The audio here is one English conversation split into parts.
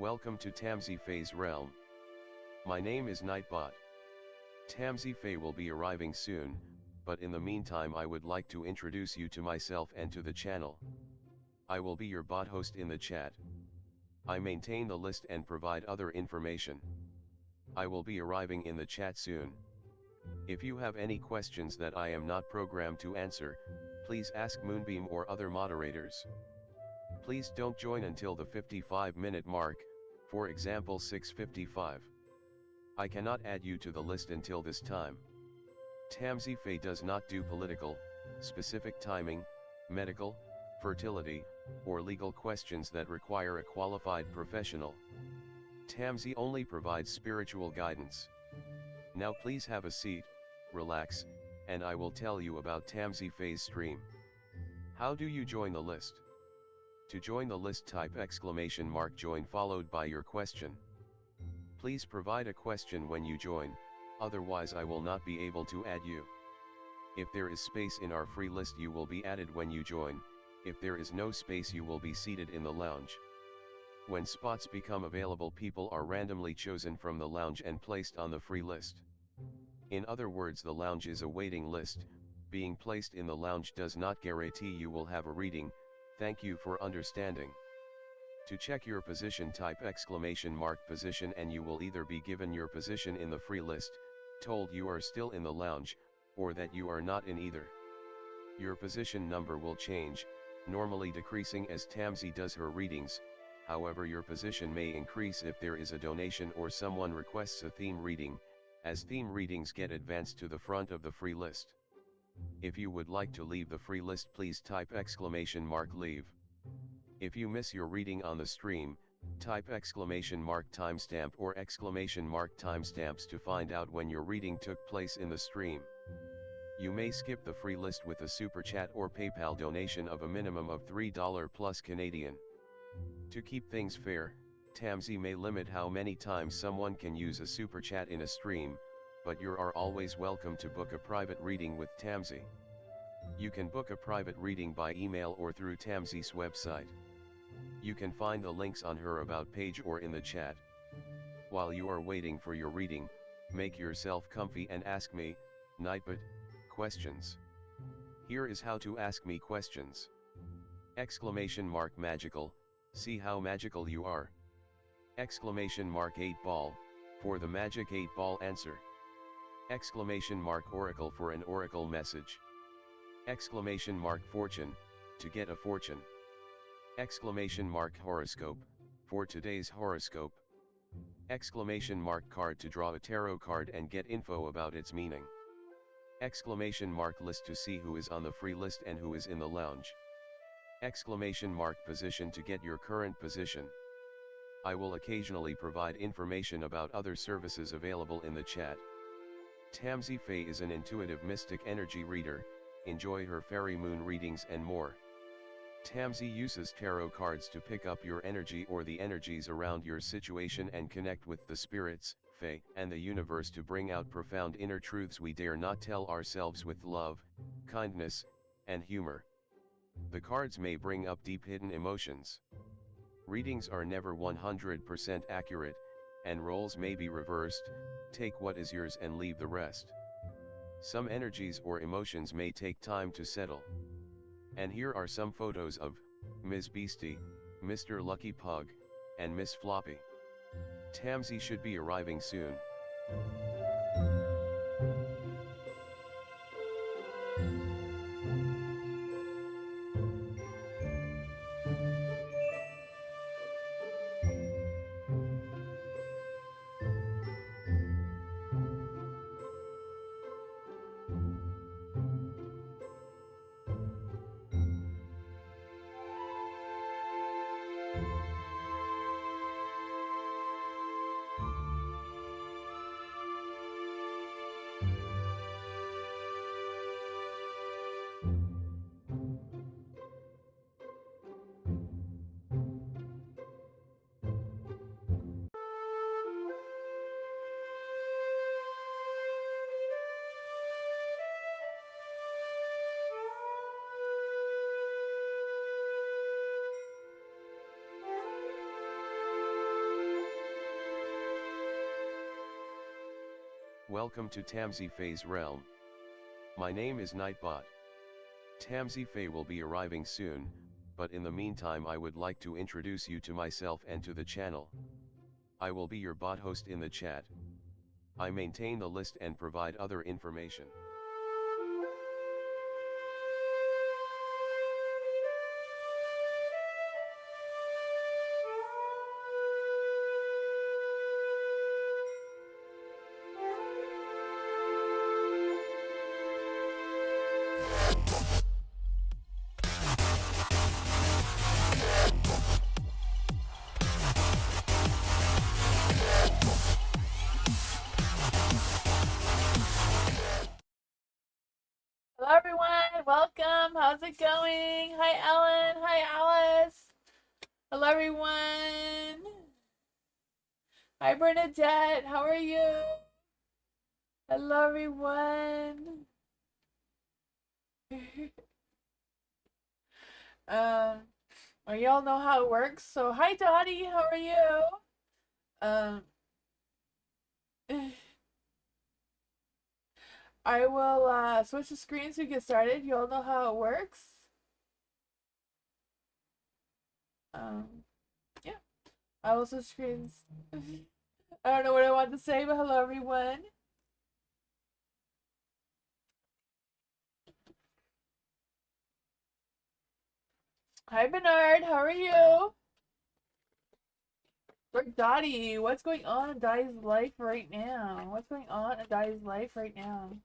Welcome to Tamsy Fae's realm. My name is Nightbot. Tamsy Fae will be arriving soon, but in the meantime I would like to introduce you to myself and to the channel. I will be your bot host in the chat. I maintain the list and provide other information. I will be arriving in the chat soon. If you have any questions that I am not programmed to answer, please ask Moonbeam or other moderators. Please don't join until the 55-minute mark, for example 6:55. I cannot add you to the list until this time. Tamsy Fae does not do political, specific timing, medical, fertility, or legal questions that require a qualified professional. Tamsy only provides spiritual guidance. Now please have a seat, relax, and I will tell you about Tamsy Fae's stream. How do you join the list? To join the list, type !join followed by your question. Please provide a question when you join, otherwise I will not be able to add you. If there is space in our free list you will be added when you join, if there is no space you will be seated in the lounge. When spots become available, people are randomly chosen from the lounge and placed on the free list. In other words, the lounge is a waiting list. Being placed in the lounge does not guarantee you will have a reading. Thank you for understanding. To check your position, type !position and you will either be given your position in the free list, told you are still in the lounge, or that you are not in either. Your position number will change, normally decreasing as Tamsy does her readings. However, your position may increase if there is a donation or someone requests a theme reading, as theme readings get advanced to the front of the free list. If you would like to leave the free list, please type !leave. If you miss your reading on the stream, type !timestamp or !timestamps to find out when your reading took place in the stream. You may skip the free list with a super chat or PayPal donation of a minimum of $3 plus Canadian. To keep things fair, Tamsy may limit how many times someone can use a super chat in a stream, but you are always welcome to book a private reading with Tamsy. You can book a private reading by email or through Tamsy's website. You can find the links on her about page or in the chat. While you are waiting for your reading, make yourself comfy and ask me, Nightbot, questions. Here is how to ask me questions. !magical, see how magical you are. !8 ball, for the magic 8 ball answer. !oracle for an oracle message. !fortune, to get a fortune. !horoscope, for today's horoscope. !card to draw a tarot card and get info about its meaning. !list to see who is on the free list and who is in the lounge. !position to get your current position. I will occasionally provide information about other services available in the chat. Tamsy Fae is an intuitive mystic energy reader. Enjoy her fairy moon readings and more. Tamsy uses tarot cards to pick up your energy or the energies around your situation and connect with the spirits, Fae, and the universe to bring out profound inner truths we dare not tell ourselves with love, kindness, and humor. The cards may bring up deep hidden emotions. Readings are never 100% accurate, and roles may be reversed. Take what is yours and leave the rest. Some energies or emotions may take time to settle. And here are some photos of Ms. Beastie, Mr. Lucky Pug, and Miss Floppy. Tamsy should be arriving soon. Welcome to Tamsy Fae's realm. My name is Nightbot. Tamsy Fae will be arriving soon, but in the meantime I would like to introduce you to myself and to the channel. I will be your bot host in the chat. I maintain the list and provide other information. Hello everyone, welcome. How's it going? Hi Ellen, hi Alice. Hello everyone. Hi Bernadette, how are you? Hello everyone. Y'all know how it works. So hi Dottie, how are you? I will switch the screens to get started. You all know how it works. Yeah. I will switch screens. I don't know what I want to say, but hello everyone. Hi Bernard, how are you? Where's Dottie? What's going on in Dottie's life right now? What's going on in Dottie's life right now?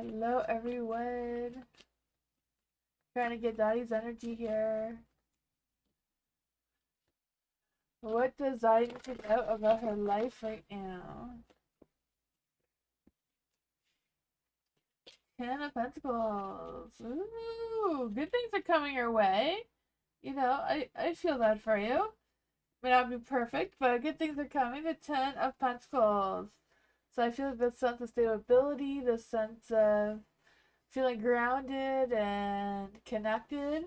Hello everyone. Trying to get Dottie's energy here. What does Dottie need to know about her life right now? 10 of Pentacles. Ooh, good things are coming your way. You know, I feel that for you. May not be perfect, but good things are coming. The 10 of Pentacles. So I feel like this sense of stability, this sense of feeling grounded and connected.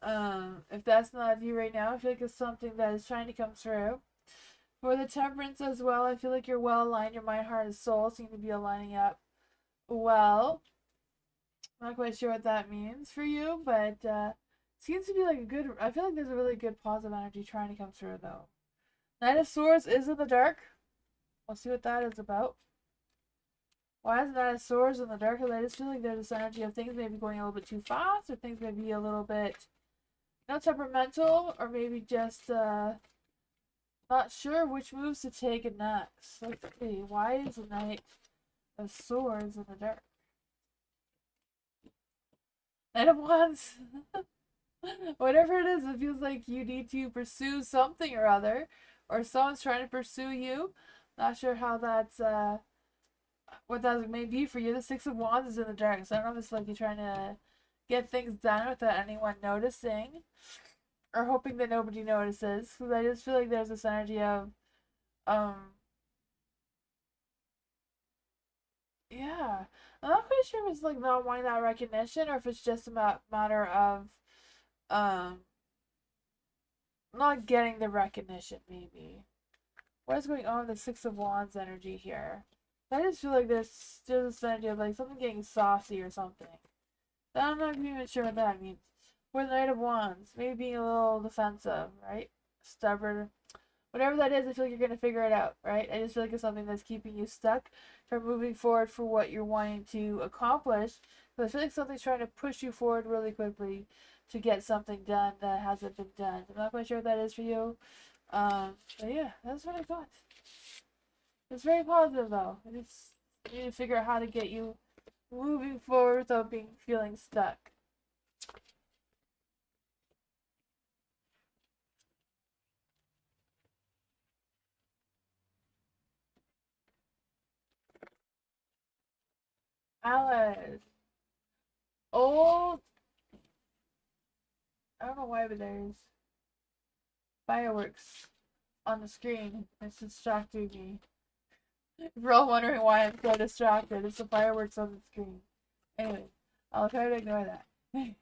If that's not you right now, I feel like it's something that is trying to come through. For the Temperance as well, I feel like you're well aligned. Your mind, heart, and soul seem to be aligning up well. I'm not quite sure what that means for you, but seems to be like a good. I feel like there's a really good positive energy trying to come through though. Knight of Swords is in the dark. We'll see what that is about. Why is Knight of Swords in the dark? I just feel like there's this energy of things maybe going a little bit too fast, or things maybe a little bit, temperamental, or maybe just not sure which moves to take next. Let's see. Why is the Knight of Swords in the dark? Knight of Wands. Whatever it is, it feels like you need to pursue something or other, or someone's trying to pursue you. Not sure how that's what that may be for you. The Six of Wands is in the dark, so I don't know if it's like you're trying to get things done without anyone noticing, or hoping that nobody notices. Because I just feel like there's this energy of yeah. I'm not quite sure if it's like not wanting that recognition, or if it's just a matter of um not getting the recognition, maybe. What is going on with the Six of Wands energy here? I just feel like there's this energy of like something getting saucy or something. I'm not even sure what that means. For the Knight of Wands, maybe being a little defensive, right? Stubborn. Whatever that is, I feel like you're going to figure it out, right? I just feel like it's something that's keeping you stuck from moving forward for what you're wanting to accomplish. But I feel like something's trying to push you forward really quickly to get something done that hasn't been done. I'm not quite sure what that is for you. But yeah, that's what I thought. It's very positive though. I just need to figure out how to get you moving forward without feeling stuck. Alice. Old. I don't know why, but there's fireworks on the screen. It's distracting me. If you're all wondering why I'm so distracted, it's the fireworks on the screen. Anyway, I'll try to ignore that.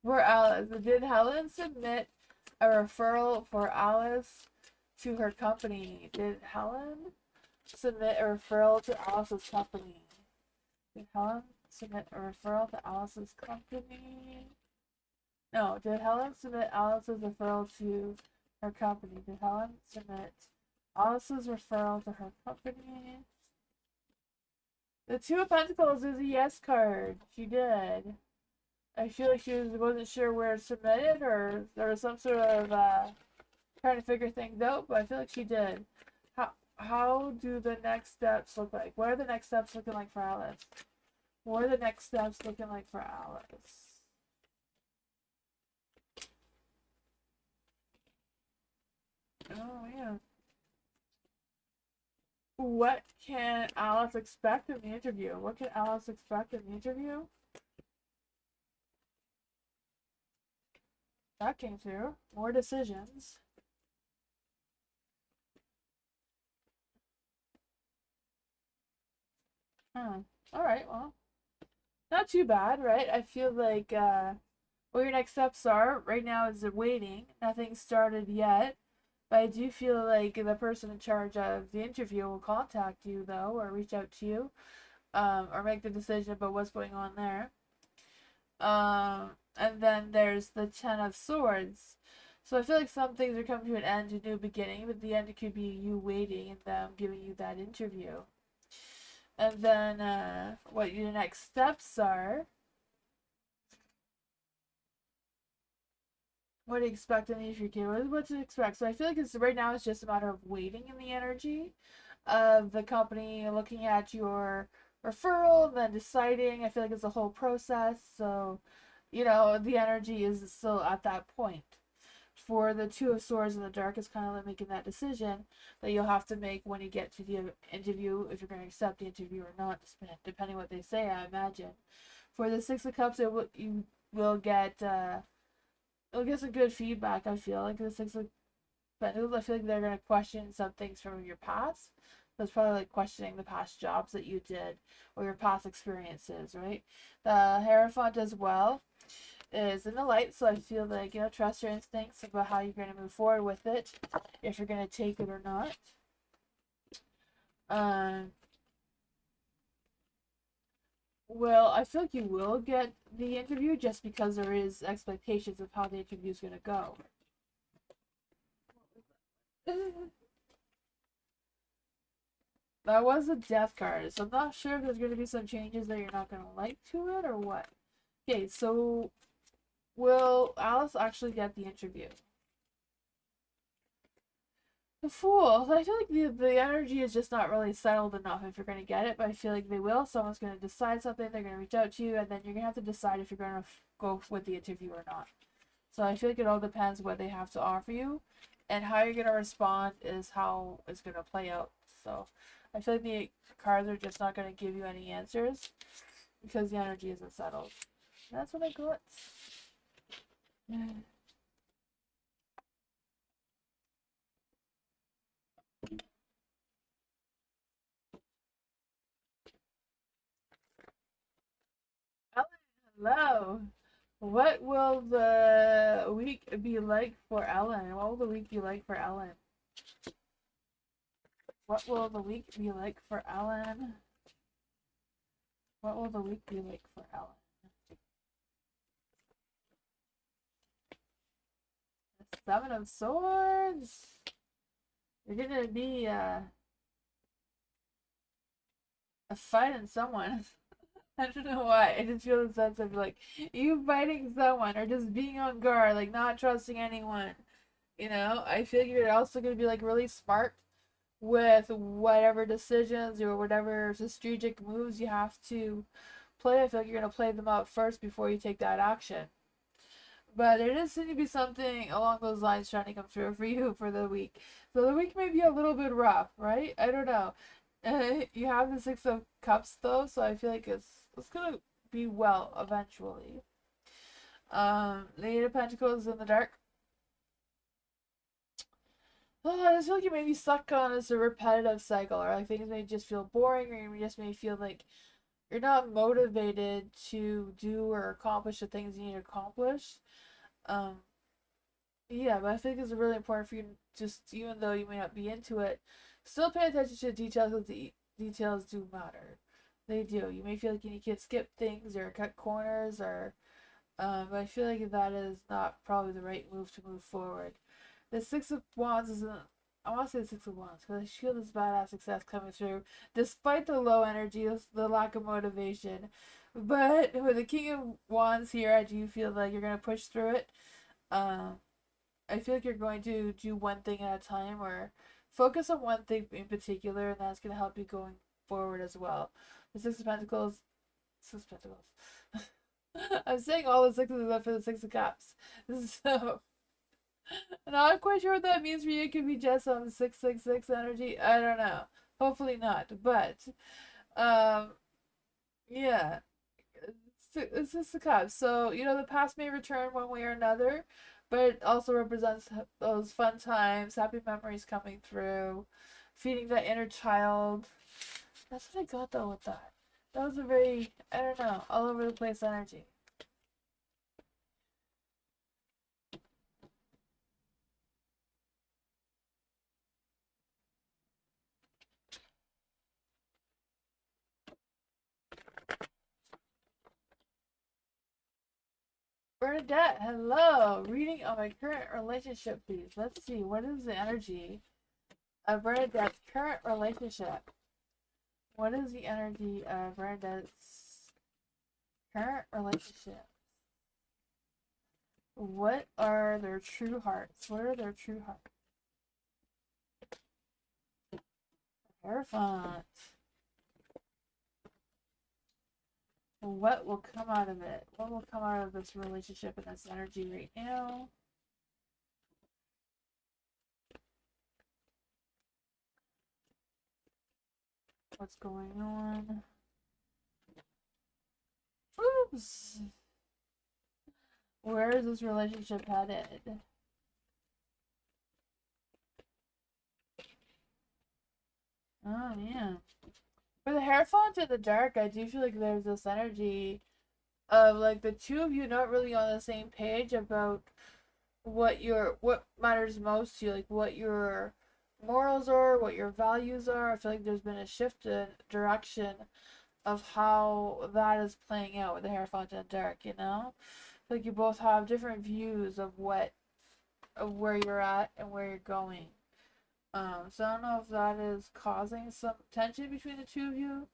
For Alice, did Helen submit a referral for Alice to her company? Did Helen submit a referral to Alice's company? Did Helen submit a referral to Alice's company? No, did Helen submit Alice's referral to her company? Did Helen submit Alice's referral to her company? The Two of Pentacles is a yes card. She did. I feel like she wasn't sure where to submit it, or there was some sort of trying to figure things out, but I feel like she did. How do the next steps look like? What are the next steps looking like for Alice? What are the next steps looking like for Alice? Oh, yeah. What can Alice expect in the interview? What can Alice expect in the interview? That came through. More decisions. Alright, well. Not too bad, right? I feel like what your next steps are right now is waiting. Nothing's started yet. But I do feel like the person in charge of the interview will contact you, though, or reach out to you, or make the decision about what's going on there. And then there's the Ten of Swords. So I feel like some things are coming to an end, a new beginning, but the end could be you waiting and them giving you that interview. And then what your next steps are. What do you expect in the interview? What to expect? So I feel like it's right now it's just a matter of waiting in the energy of the company looking at your referral and then deciding. I feel like it's a whole process. So, the energy is still at that point. For the Two of Swords in the Dark is kind of like making that decision that you'll have to make when you get to the interview, if you're going to accept the interview or not, depending what they say, I imagine. For the Six of Cups, you will get you'll get some good feedback. I feel like the Six of Pentacles, I feel like they're going to question some things from your past. That's probably like questioning the past jobs that you did or your past experiences, right? The Hierophant as well is in the light, so I feel like, trust your instincts about how you're going to move forward with it, if you're going to take it or not. Well, I feel like you will get the interview just because there is expectations of how the interview is going to go. That was a death card, so I'm not sure if there's going to be some changes that you're not going to like to it or what. Okay, so will Alice actually get the interview? The Fool. I feel like the energy is just not really settled enough if you're going to get it, but I feel like they will. Someone's going to decide something, they're going to reach out to you, and then you're going to have to decide if you're going to go with the interview or not. So I feel like it all depends what they have to offer you, and how you're going to respond is how it's going to play out. So I feel like the cards are just not going to give you any answers because the energy isn't settled. And that's what I got. Hello. What will the week be like for Ellen? What will the week be like for Ellen? What will the week be like for Ellen? What will the week be like for Ellen? The Seven of Swords. You're gonna be fighting someone. I don't know why. I just feel the sense of like you fighting someone or just being on guard, like not trusting anyone. I feel like you're also gonna be like really smart with whatever decisions or whatever strategic moves you have to play. I feel like you're gonna play them out first before you take that action. But there does seem to be something along those lines trying to come through for you for the week. So the week may be a little bit rough, right? I don't know. You have the Six of Cups though, so I feel like it's gonna be well eventually. The Eight of Pentacles in the dark. Oh, I just feel like you may be stuck on this repetitive cycle, or like things may just feel boring, or you just may feel like you're not motivated to do or accomplish the things you need to accomplish. Um, yeah, but I think it's really important for you to just, even though you may not be into it, still pay attention to the details because the details do matter. They do. You may feel like you need to skip things or cut corners or, but I feel like that is not probably the right move to move forward. The Six of Wands isn't. I want to say the Six of Wands because I feel this badass success coming through, despite the low energy, the lack of motivation. But with the King of Wands here, I do feel like you're gonna push through it. Um, I feel like you're going to do one thing at a time or focus on one thing in particular, and that's gonna help you going forward as well. The Six of Pentacles, Six of Pentacles. I'm saying all the sixes except for the Six of Cups. So not quite sure what that means for you. It could be just some 666 energy. I don't know. Hopefully not. But um yeah. It's just the cups. So, the past may return one way or another, but it also represents those fun times, happy memories coming through, feeding that inner child. That's what I got though with that. That was a very, I don't know, all over the place energy. Bernadette, hello. Reading on my current relationship, please. Let's see. What is the energy of Bernadette's current relationship? What is the energy of Bernadette's current relationship? What are their true hearts? What are their true hearts? Hierophant. What will come out of it? What will come out of this relationship and this energy right now? What's going on? Oops. Where is this relationship headed? Oh, yeah. For the Hierophant in the dark, I do feel like there's this energy of like the two of you not really on the same page about what matters most to you, like what your morals are, what your values are. I feel like there's been a shift in direction of how that is playing out with the Hierophant in the dark. I feel like you both have different views of where you're at and where you're going. So I don't know if that is causing some tension between the two of you,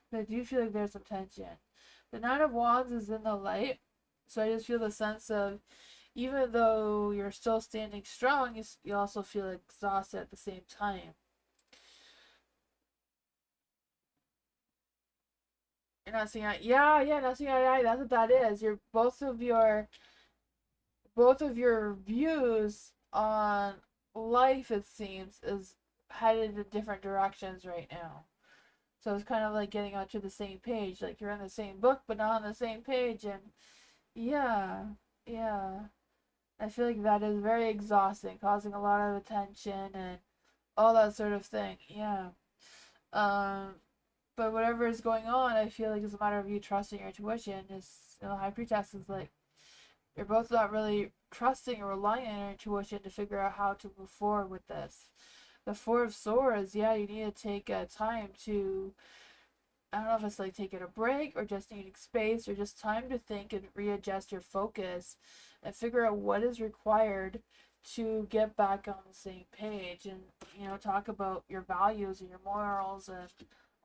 but I do feel like there's some tension. The Nine of Wands is in the light, so I just feel the sense of even though you're still standing strong, you also feel exhausted at the same time. You're not seeing eye, yeah, not seeing eye to eye. That's what that is. You're both of your views on life, it seems, is headed in different directions right now. So it's kind of like getting onto the same page. Like you're in the same book, but not on the same page. And yeah, yeah. I feel like that is very exhausting, causing a lot of attention and all that sort of thing. Yeah. Um, but whatever is going on, I feel like it's a matter of you trusting your intuition. High priestess is like you're both not really trusting or relying on your intuition to figure out how to move forward with this. The Four of Swords, yeah, you need to take time to, I don't know if it's like taking a break or just needing space or just time to think and readjust your focus and figure out what is required to get back on the same page and, talk about your values and your morals and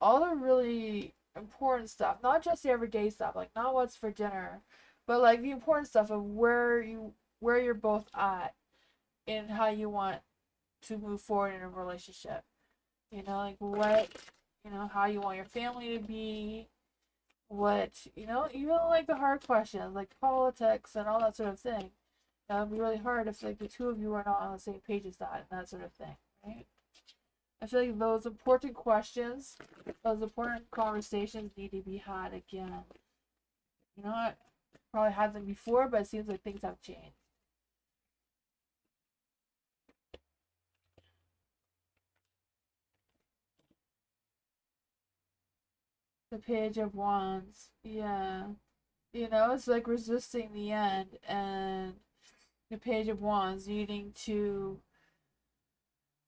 all the really important stuff, not just the everyday stuff, like not what's for dinner, but like the important stuff of where you're both at and how you want to move forward in a relationship. Like how you want your family to be, even like the hard questions, like politics and all that sort of thing. That would be really hard if like the two of you are not on the same page as that sort of thing, right? I feel like those important questions, those important conversations need to be had again. I probably had them before, but it seems like things have changed. The Page of Wands. Yeah. You know, it's like resisting the end, and the Page of Wands needing to,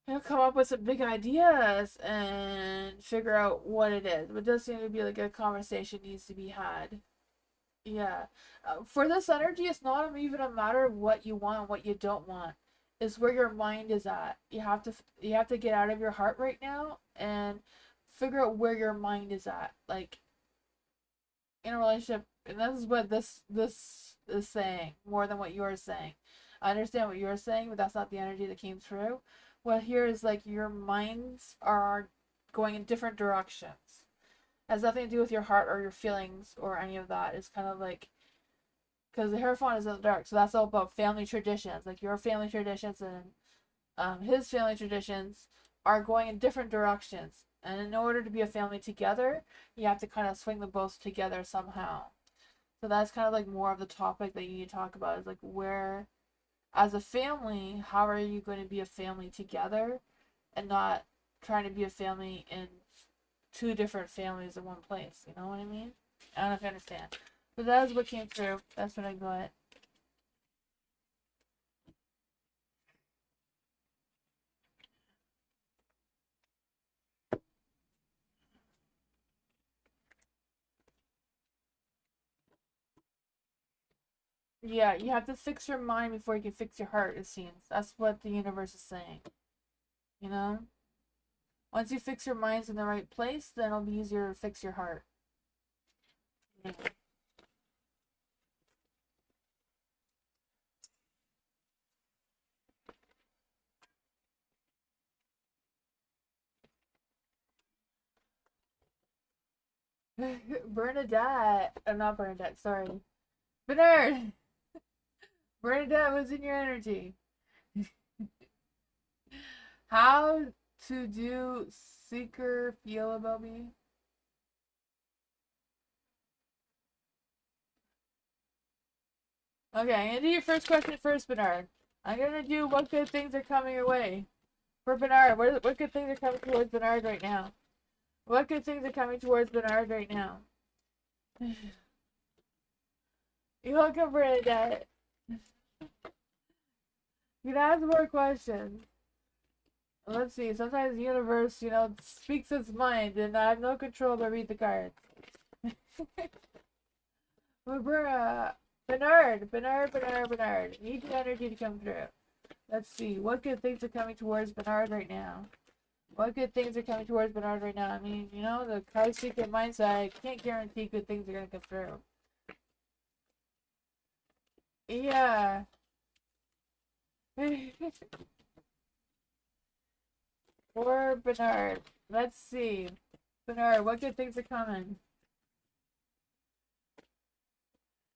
you know, come up with some big ideas and figure out what it is. But it does seem to be like a conversation needs to be had. Yeah. For this energy, it's not even a matter of what you want and what you don't want. It's where your mind is at. You have to get out of your heart right now and figure out where your mind is at. Like in a relationship, and this is what this is saying more than what you're saying. I understand what you're saying, but that's not the energy that came through. What here is like your minds are going in different directions. It has nothing to do with your heart or your feelings or any of that. It's kind of like, because the Hierophant is in the dark, so that's all about family traditions. Like your family traditions and his family traditions are going in different directions. And in order to be a family together, you have to kind of swing them both together somehow. So that's kind of like more of the topic that you need to talk about is like where, as a family, how are you going to be a family together and not trying to be a family in two different families in one place? You know what I mean? I don't know if you understand. But that is what came through. That's what I got. Yeah, you have to fix your mind before you can fix your heart, it seems. That's what the universe is saying. You know? Once you fix your minds in the right place, then it'll be easier to fix your heart. Yeah. Bernadette. I'm not Bernadette, sorry. Bernard! Bernadette was in your energy. How to do Seeker feel about me? Okay, I'm gonna do your first question first, Bernard. I'm gonna do what good things are coming your way. For Bernard, what good things are coming towards Bernard right now? What good things are coming towards Bernard right now? You're welcome, Bernadette. You can ask more questions. Let's see. Sometimes the universe, you know, speaks its mind, and I have no control to read the cards. Bernard. Need the energy to come through. Let's see. What good things are coming towards Bernard right now? What good things are coming towards Bernard right now? I mean, you know, the card secret mindset, I can't guarantee good things are going to come through. Yeah. Or Bernard. Let's see. Bernard, what good things are coming?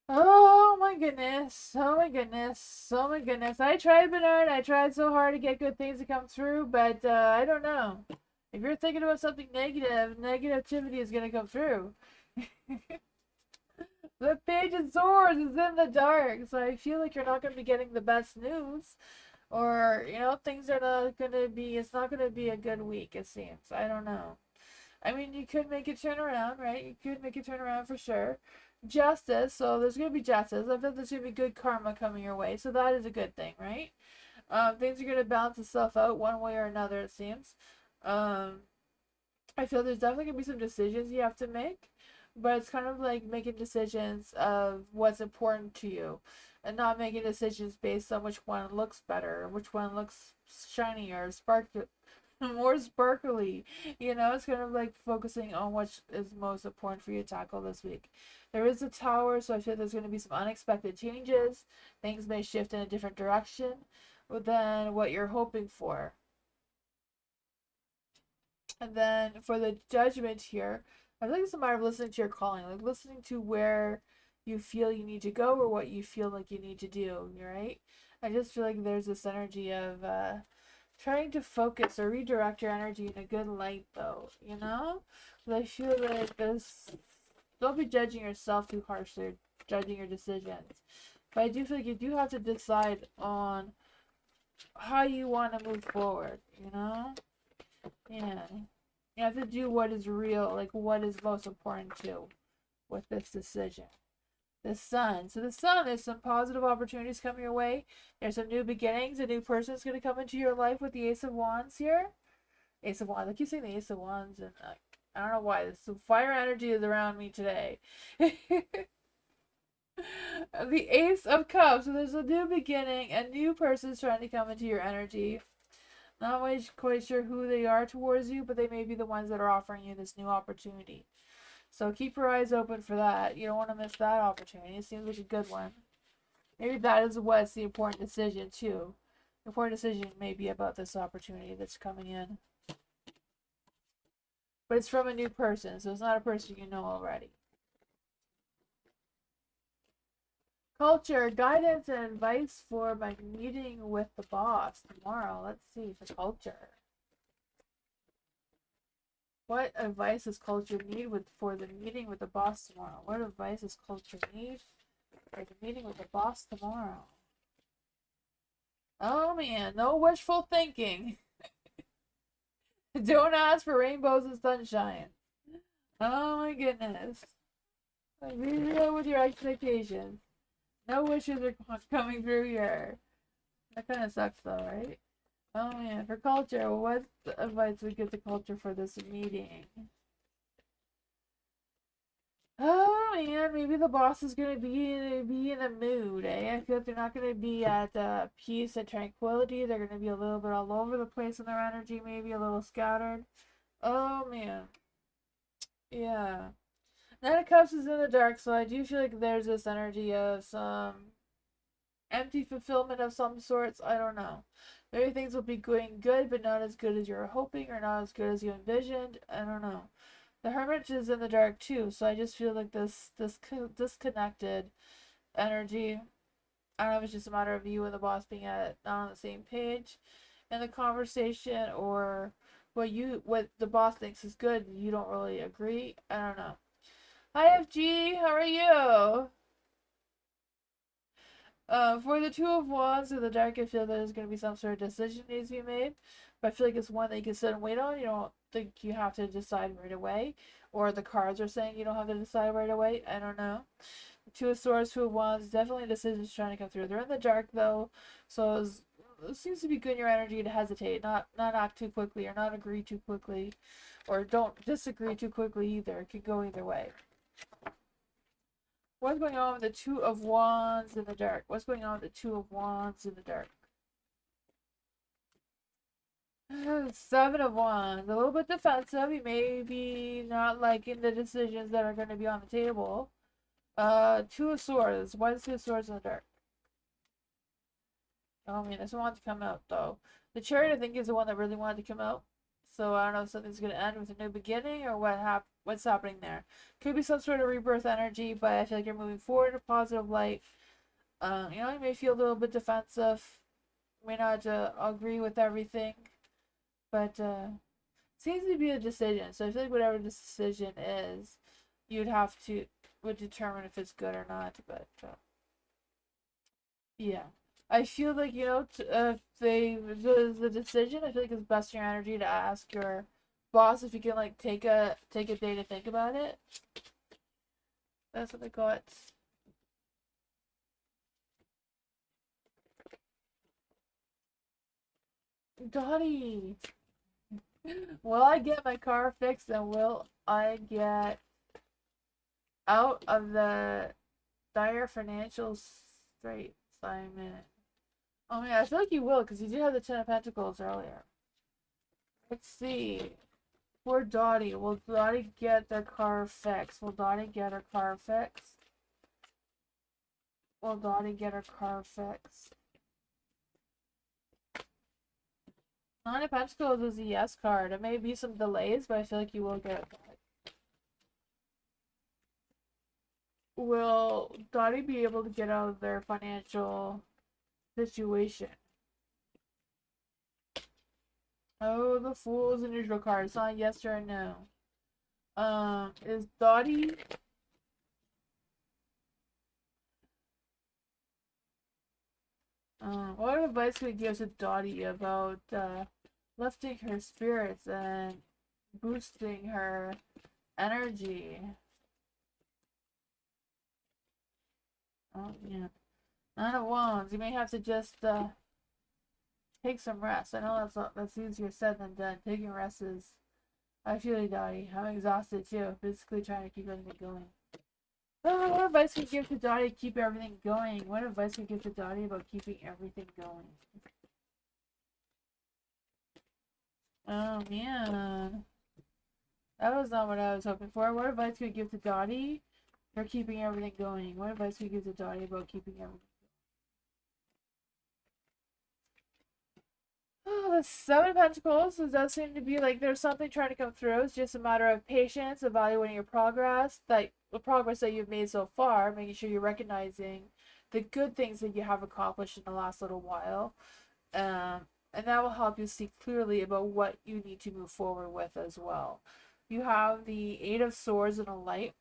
Oh my goodness. Oh my goodness. Oh my goodness. I tried, Bernard. I tried so hard to get good things to come through, but I don't know. If you're thinking about something negative, negativity is going to come through. The Page of Swords is in the dark, so I feel like you're not going to be getting the best news. Or, you know, things are not going to be, it's not going to be a good week, it seems. I don't know. I mean, you could make it turn around, right? You could make it turn around for sure. Justice, so there's going to be justice. I feel there's going to be good karma coming your way, so that is a good thing, right? Things are going to balance itself out one way or another, it seems. I feel there's definitely going to be some decisions you have to make, but it's kind of like making decisions of what's important to you and not making decisions based on which one looks better, which one looks shinier, more sparkly. You know, it's kind of like focusing on what is most important for you to tackle this week. There is a tower, so I feel there's going to be some unexpected changes. Things may shift in a different direction than what you're hoping for. And then for the judgment here, I think it's a matter of listening to your calling, like listening to where you feel you need to go or what you feel like you need to do, right? I just feel like there's this energy of trying to focus or redirect your energy in a good light, though, you know? Because I feel like this, don't be judging yourself too harshly or judging your decisions. But I do feel like you do have to decide on how you want to move forward, you know? Yeah. You have to do what is real, like what is most important to you with this decision. The sun. So the sun, there's some positive opportunities coming your way. There's some new beginnings. A new person is going to come into your life with the Ace of Wands here. Ace of Wands. I keep saying the Ace of Wands, and I don't know why. This fire energy is around me today. The Ace of Cups. So there's a new beginning. A new person is trying to come into your energy. Not quite sure who they are towards you, but they may be the ones that are offering you this new opportunity. So keep your eyes open for that. You don't want to miss that opportunity. It seems like a good one. Maybe that is what's the important decision, too. The important decision may be about this opportunity that's coming in. But it's from a new person, so it's not a person you know already. Culture, guidance, and advice for my meeting with the boss tomorrow. Let's see, for culture. What advice does culture need for the meeting with the boss tomorrow? What advice does culture need for the meeting with the boss tomorrow? Oh man, no wishful thinking. Don't ask for rainbows and sunshine. Oh my goodness. Like, be real with your expectations. No wishes are coming through here. That kind of sucks though, right? Oh man, for culture, what advice would give the culture for this meeting? Oh man, maybe the boss is gonna be in a mood, eh? I feel like they're not gonna be at peace and tranquility. They're gonna be a little bit all over the place in their energy, maybe a little scattered. Oh man, yeah. Nine of Cups is in the dark, so I do feel like there's this energy of some empty fulfillment of some sorts. I don't know. Maybe things will be going good, but not as good as you were hoping, or not as good as you envisioned. I don't know. The Hermit is in the dark too, so I just feel like this disconnected energy. I don't know if it's just a matter of you and the boss being not on the same page in the conversation, or what the boss thinks is good and you don't really agree. I don't know. Hi FG, how are you? For the Two of Wands in the dark, I feel there's going to be some sort of decision needs to be made. But I feel like it's one that you can sit and wait on. You don't think you have to decide right away. Or the cards are saying you don't have to decide right away. I don't know. The Two of Swords, Two of Wands, definitely decisions trying to come through. They're in the dark though, so it seems to be good in your energy to hesitate, not act too quickly, or not agree too quickly, or don't disagree too quickly either. It could go either way. What's going on with the Two of Wands in the dark? What's going on with the Two of Wands in the dark? Seven of Wands. A little bit defensive. You may be not liking the decisions that are going to be on the table. Two of Swords. Why is Two of Swords in the dark? Oh man, this one wanted to come out though. The Chariot, I think, is the one that really wanted to come out. So I don't know if something's going to end with a new beginning, or what's happening there. Could be some sort of rebirth energy, but I feel like you're moving forward in a positive light. You may feel a little bit defensive. May not agree with everything. But seems to be a decision. So I feel like whatever the decision is, would determine if it's good or not. But yeah. I feel like, if the decision, I feel like it's best in your energy to ask your boss if you can like take a day to think about it. That's what I got. Dottie, will I get my car fixed, and will I get out of the dire financial straits I'm in? Oh man, I feel like you will, because you did have the Ten of Pentacles earlier. Let's see. Poor Dottie. Will Dottie get their car fixed? Will Dottie get her car fixed? Will Dottie get her car fixed? Nine of Pentacles is a yes card. It may be some delays, but I feel like you will get it back. Will Dottie be able to get out of their financial situation? Oh, the Fool is a neutral card. It's not yes or no. Is Dottie... what advice could we give to Dottie about lifting her spirits and boosting her energy. Oh, yeah. Nine of Wands. You may have to just take some rest. I know that's easier said than done. Taking rest is. I feel you, Dottie. I'm exhausted too. Physically trying to keep everything going. Oh, what advice can you give to Dottie to keep everything going? What advice can you give to Dottie about keeping everything going? Oh man. That was not what I was hoping for. What advice can you give to Dottie for keeping everything going? What advice can you give to Dottie about keeping everything? Oh, the Seven of Pentacles. Does seem to be like there's something trying to come through. It's just a matter of patience, evaluating your progress, the progress that you've made so far, making sure you're recognizing the good things that you have accomplished in the last little while. And that will help you see clearly about what you need to move forward with as well. You have the Eight of Swords and a Light.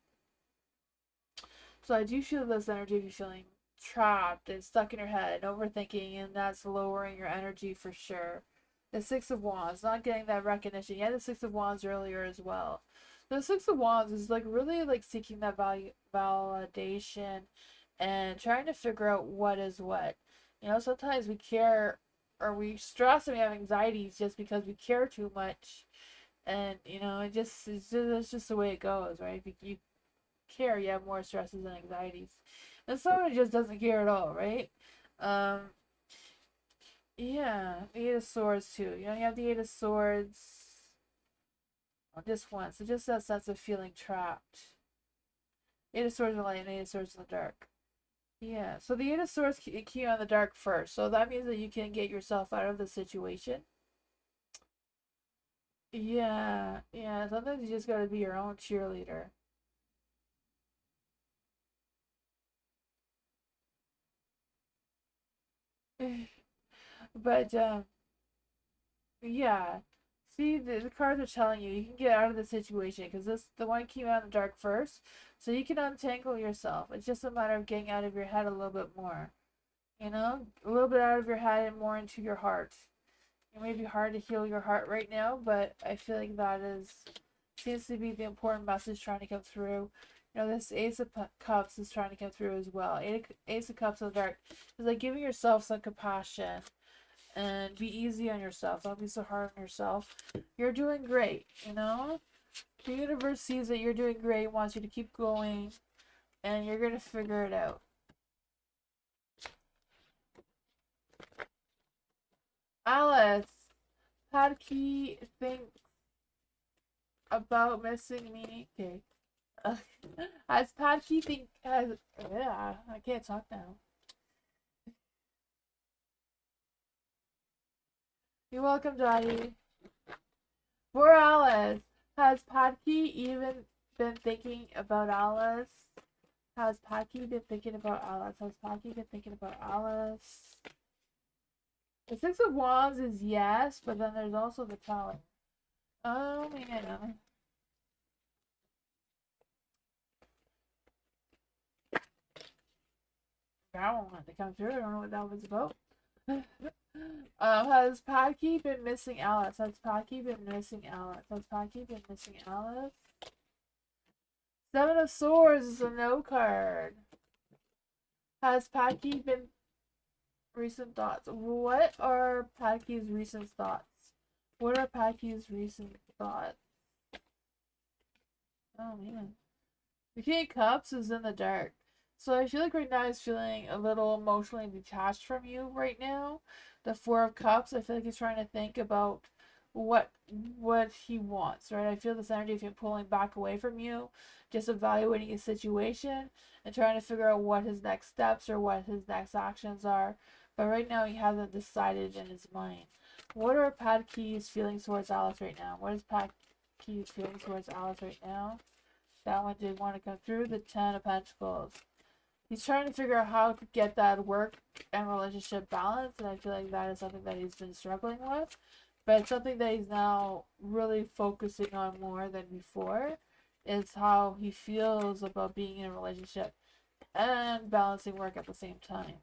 So I do feel this energy of you feeling trapped and stuck in your head, overthinking, and that's lowering your energy for sure. The Six of Wands, not getting that recognition. You had the Six of Wands earlier as well. The Six of Wands is like really like seeking that validation and trying to figure out what is what. You know, sometimes we care or we stress and we have anxieties just because we care too much. And you know, it's just the way it goes, right? If you care, you have more stresses and anxieties. And someone just doesn't care at all, right? Um, yeah, the Eight of Swords too. You know, you have the Eight of Swords on this one, so just that sense of feeling trapped. Eight of Swords in the light and Eight of Swords in the dark. Yeah, so the Eight of Swords key on the dark first, so that means that you can get yourself out of the situation. Yeah, yeah. Sometimes you just gotta be your own cheerleader. But yeah. See, the cards are telling you can get out of the situation because the one came out in the dark first, so you can untangle yourself. It's just a matter of getting out of your head a little bit more. You know, a little bit out of your head and more into your heart. It may be hard to heal your heart right now, but I feel like that is seems to be the important message trying to come through. You know, this Ace of Cups is trying to come through as well. Ace of Cups in the dark is like giving yourself some compassion and be easy on yourself. Don't be so hard on yourself. You're doing great, you know? The universe sees that you're doing great, wants you to keep going, and you're going to figure it out. Alice, Padkey thinks about missing me. Okay. As Padkey think has yeah, I can't talk now. You're welcome, Daddy. For Alice, has Padkey even been thinking about Alice? Has Padkey been thinking about Alice? Has Padkey been thinking about Alice? The Six of Wands is yes, but then there's also the Tower. Oh man. That one had to come through. I don't know what that was about. Has Padkey been missing Alice? Has Padkey been missing Alice? Has Padkey been missing Alice? Seven of Swords is a no card. Has Padkey been recent thoughts? What are Padkey's recent thoughts? What are Padkey's recent thoughts? Oh man. The King of Cups is in the dark. So I feel like right now he's feeling a little emotionally detached from you right now. The Four of Cups, I feel like he's trying to think about what he wants, right? I feel this energy of him pulling back away from you, just evaluating his situation and trying to figure out what his next steps or what his next actions are. But right now he hasn't decided in his mind. What are Padkey's feelings towards Alice right now? What is Padkey's feelings towards Alice right now? That one did want to come through. The Ten of Pentacles. He's trying to figure out how to get that work and relationship balance, and I feel like that is something that he's been struggling with. But it's something that he's now really focusing on more than before, is how he feels about being in a relationship and balancing work at the same time.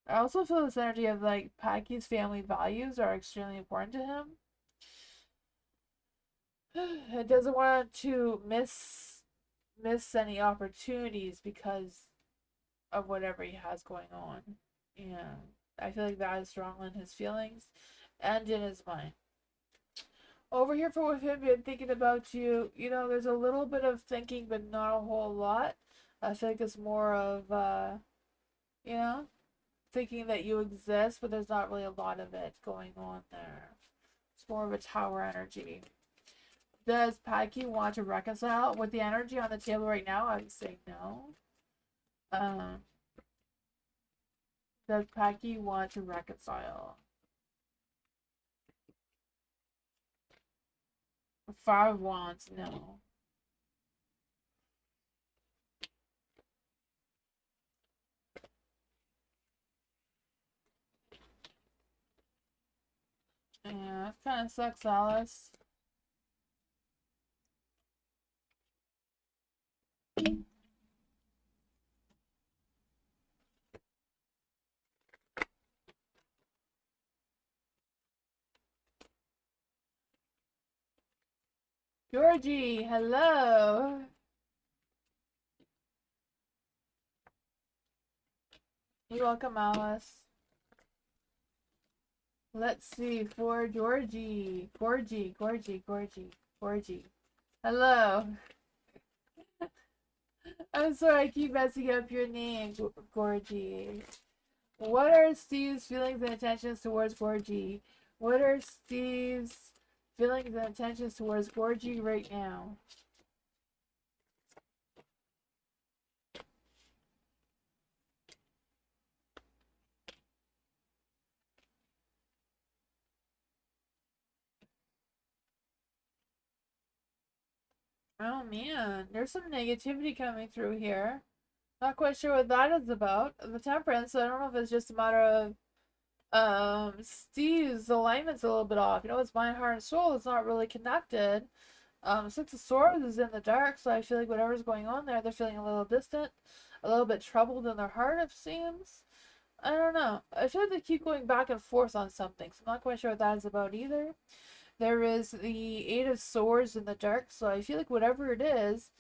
I also feel this energy of like Paki's family values are extremely important to him. It doesn't want to miss any opportunities because of whatever he has going on. And I feel like that is strong in his feelings and in his mind. Over here for with him been thinking about you, there's a little bit of thinking but not a whole lot. I feel like it's more of you know, thinking that you exist, but there's not really a lot of it going on there. It's more of a tower energy. Does Paki want to reconcile with the energy on the table right now? I would say no. Um, does Paki want to reconcile? Five of Wands, no. Yeah, that kind of sucks, Alice. Georgie, hello. You're welcome, Alice. Let's see for Georgie. Georgie. Hello. I'm sorry, I keep messing up your name, Georgie. What are Steve's feelings and intentions towards Georgie? What are Steve's feelings and intentions towards Georgie right now? Oh man, there's some negativity coming through here. Not quite sure what that is about. The Temperance, I don't know if it's just a matter of Steve's alignment's a little bit off. His mind, heart, and soul is not really connected. Six of Swords is in the dark, so I feel like whatever's going on there, they're feeling a little distant, a little bit troubled in their heart, it seems. I don't know. I feel like they keep going back and forth on something, so I'm not quite sure what that is about either. There is the Eight of Swords in the dark, so I feel like whatever it is,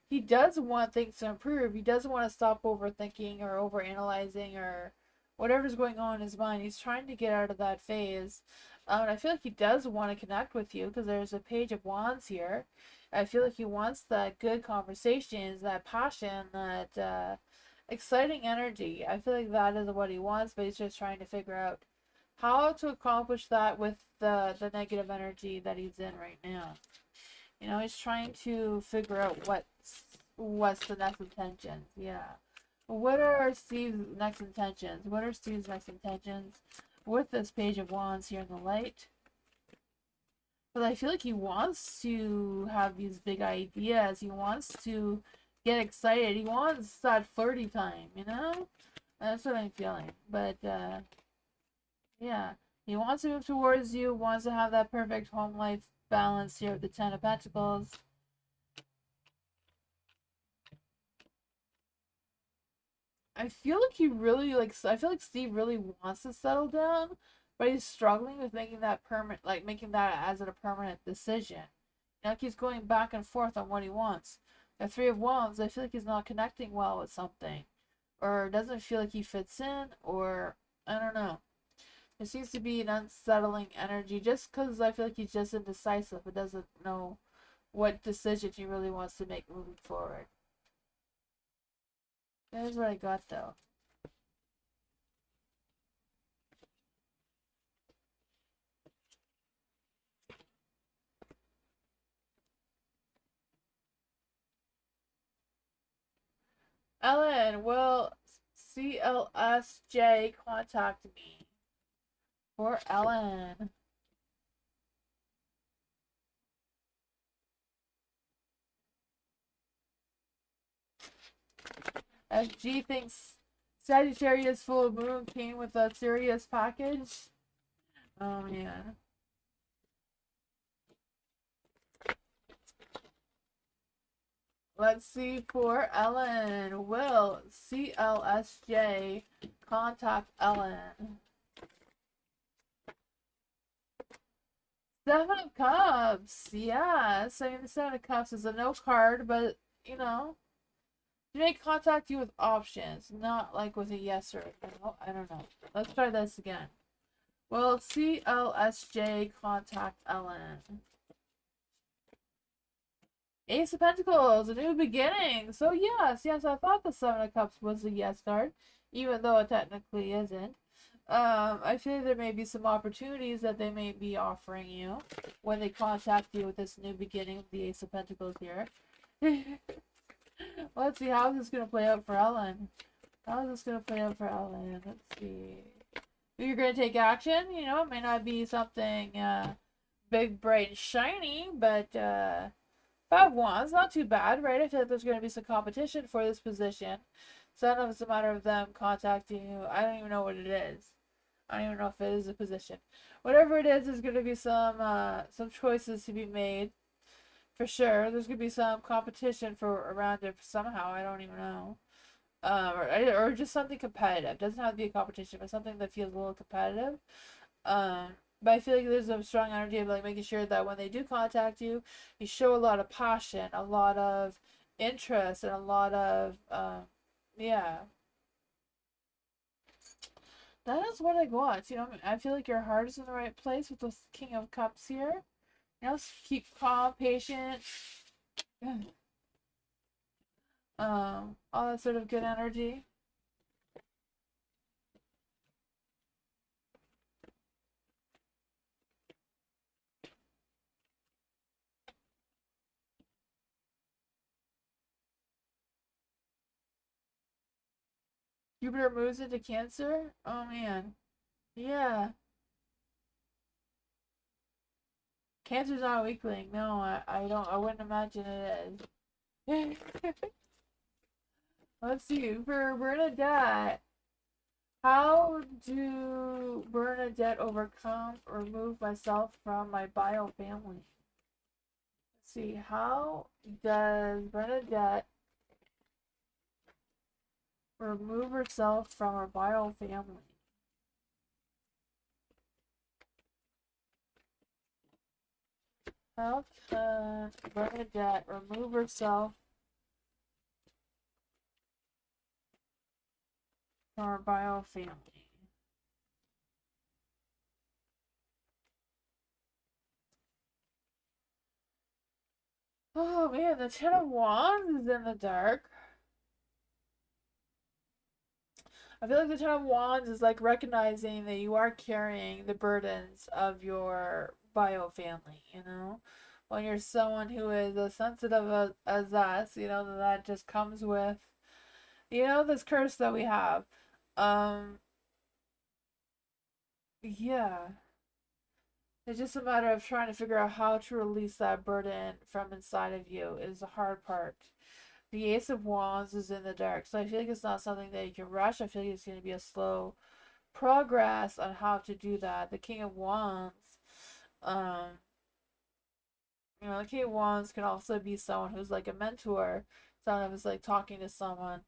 he does want things to improve. He doesn't want to stop overthinking or overanalyzing or whatever's going on in his mind. He's trying to get out of that phase. And I feel like he does want to connect with you because there's a Page of Wands here. I feel like he wants that good conversations, that passion, that exciting energy. I feel like that is what he wants, but he's just trying to figure out how to accomplish that with the negative energy that he's in right now. He's trying to figure out what's the next intentions. Yeah. What are Steve's next intentions? What are Steve's next intentions with this Page of Wands here in the light? But I feel like he wants to have these big ideas. He wants to get excited. He wants that flirty time, That's what I'm feeling. But, yeah. He wants to move towards you, wants to have that perfect home life balance here with the Ten of Pentacles. I feel like I feel like Steve really wants to settle down, but he's struggling with making that permanent, like making that as a permanent decision. Like he's going back and forth on what he wants. The Three of Wands, I feel like he's not connecting well with something, or doesn't feel like he fits in, or I don't know. There seems to be an unsettling energy just because I feel like he's just indecisive and doesn't know what decision he really wants to make moving forward. Here's what I got though. Ellen, will CLSJ contact me? For Ellen. SG thinks Sagittarius full moon came with a serious package. Oh man. Let's see for Ellen. Will CLSJ contact Ellen? Seven of Cups. Yes. I mean, the Seven of Cups is a no card, but, you know, they may contact you with options, not like with a yes or a no. I don't know. Let's try this again. Well, CLSJ contact Ellen. Ace of Pentacles, a new beginning. So yes, I thought the Seven of Cups was a yes card, even though it technically isn't. I feel there may be some opportunities that they may be offering you when they contact you with this new beginning with the Ace of Pentacles here. Let's see, how is this going to play out for Ellen? How is this going to play out for Ellen? Let's see. You're going to take action. You know, it may not be something big, bright, and shiny, but 5-1's not too bad, right? I feel like there's going to be some competition for this position. So I don't know if it's a matter of them contacting you. I don't even know what it is. I don't even know if it is a position. Whatever it is, there's going to be some choices to be made. For sure. There's going to be some competition for around it somehow. I don't even know. Or just something competitive. It doesn't have to be a competition, but something that feels a little competitive. But I feel like there's a strong energy of like making sure that when they do contact you, you show a lot of passion, a lot of interest, and a lot of yeah. That is what I got. You know, I feel like your heart is in the right place with the King of Cups here. You know, keep calm, patient. All that sort of good energy. Jupiter moves into Cancer. Oh man, yeah. Cancer's not a weakling. No, I don't. I wouldn't imagine it is. Let's see. For Bernadette, how do Bernadette overcome or remove myself from my bio family? Let's see. How does Bernadette remove herself from her bio family? How can Bernadette remove herself from her bio family? Oh man, the Ten of Wands is in the dark. I feel like the Ten of Wands is like recognizing that you are carrying the burdens of your bio family, you know? When you're someone who is as sensitive as us, you know, that just comes with, you know, this curse that we have. Um, yeah. It's just a matter of trying to figure out how to release that burden from inside of you is the hard part. The Ace of Wands is in the dark, so I feel like it's not something that you can rush. I feel like it's going to be a slow progress on how to do that. The King of Wands, um, you know, the King of Wands can also be someone who's like a mentor, someone who's like talking to someone,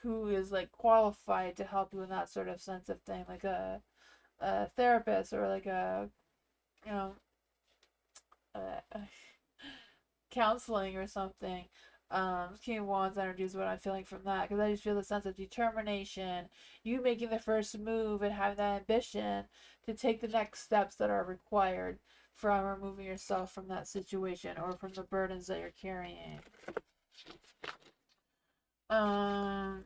who is like qualified to help you in that sort of sense of thing, like a therapist or like a, you know, uh, counseling or something. King of Wands energy is what I'm feeling from that because I just feel the sense of determination, you making the first move and having that ambition to take the next steps that are required from removing yourself from that situation or from the burdens that you're carrying. Um,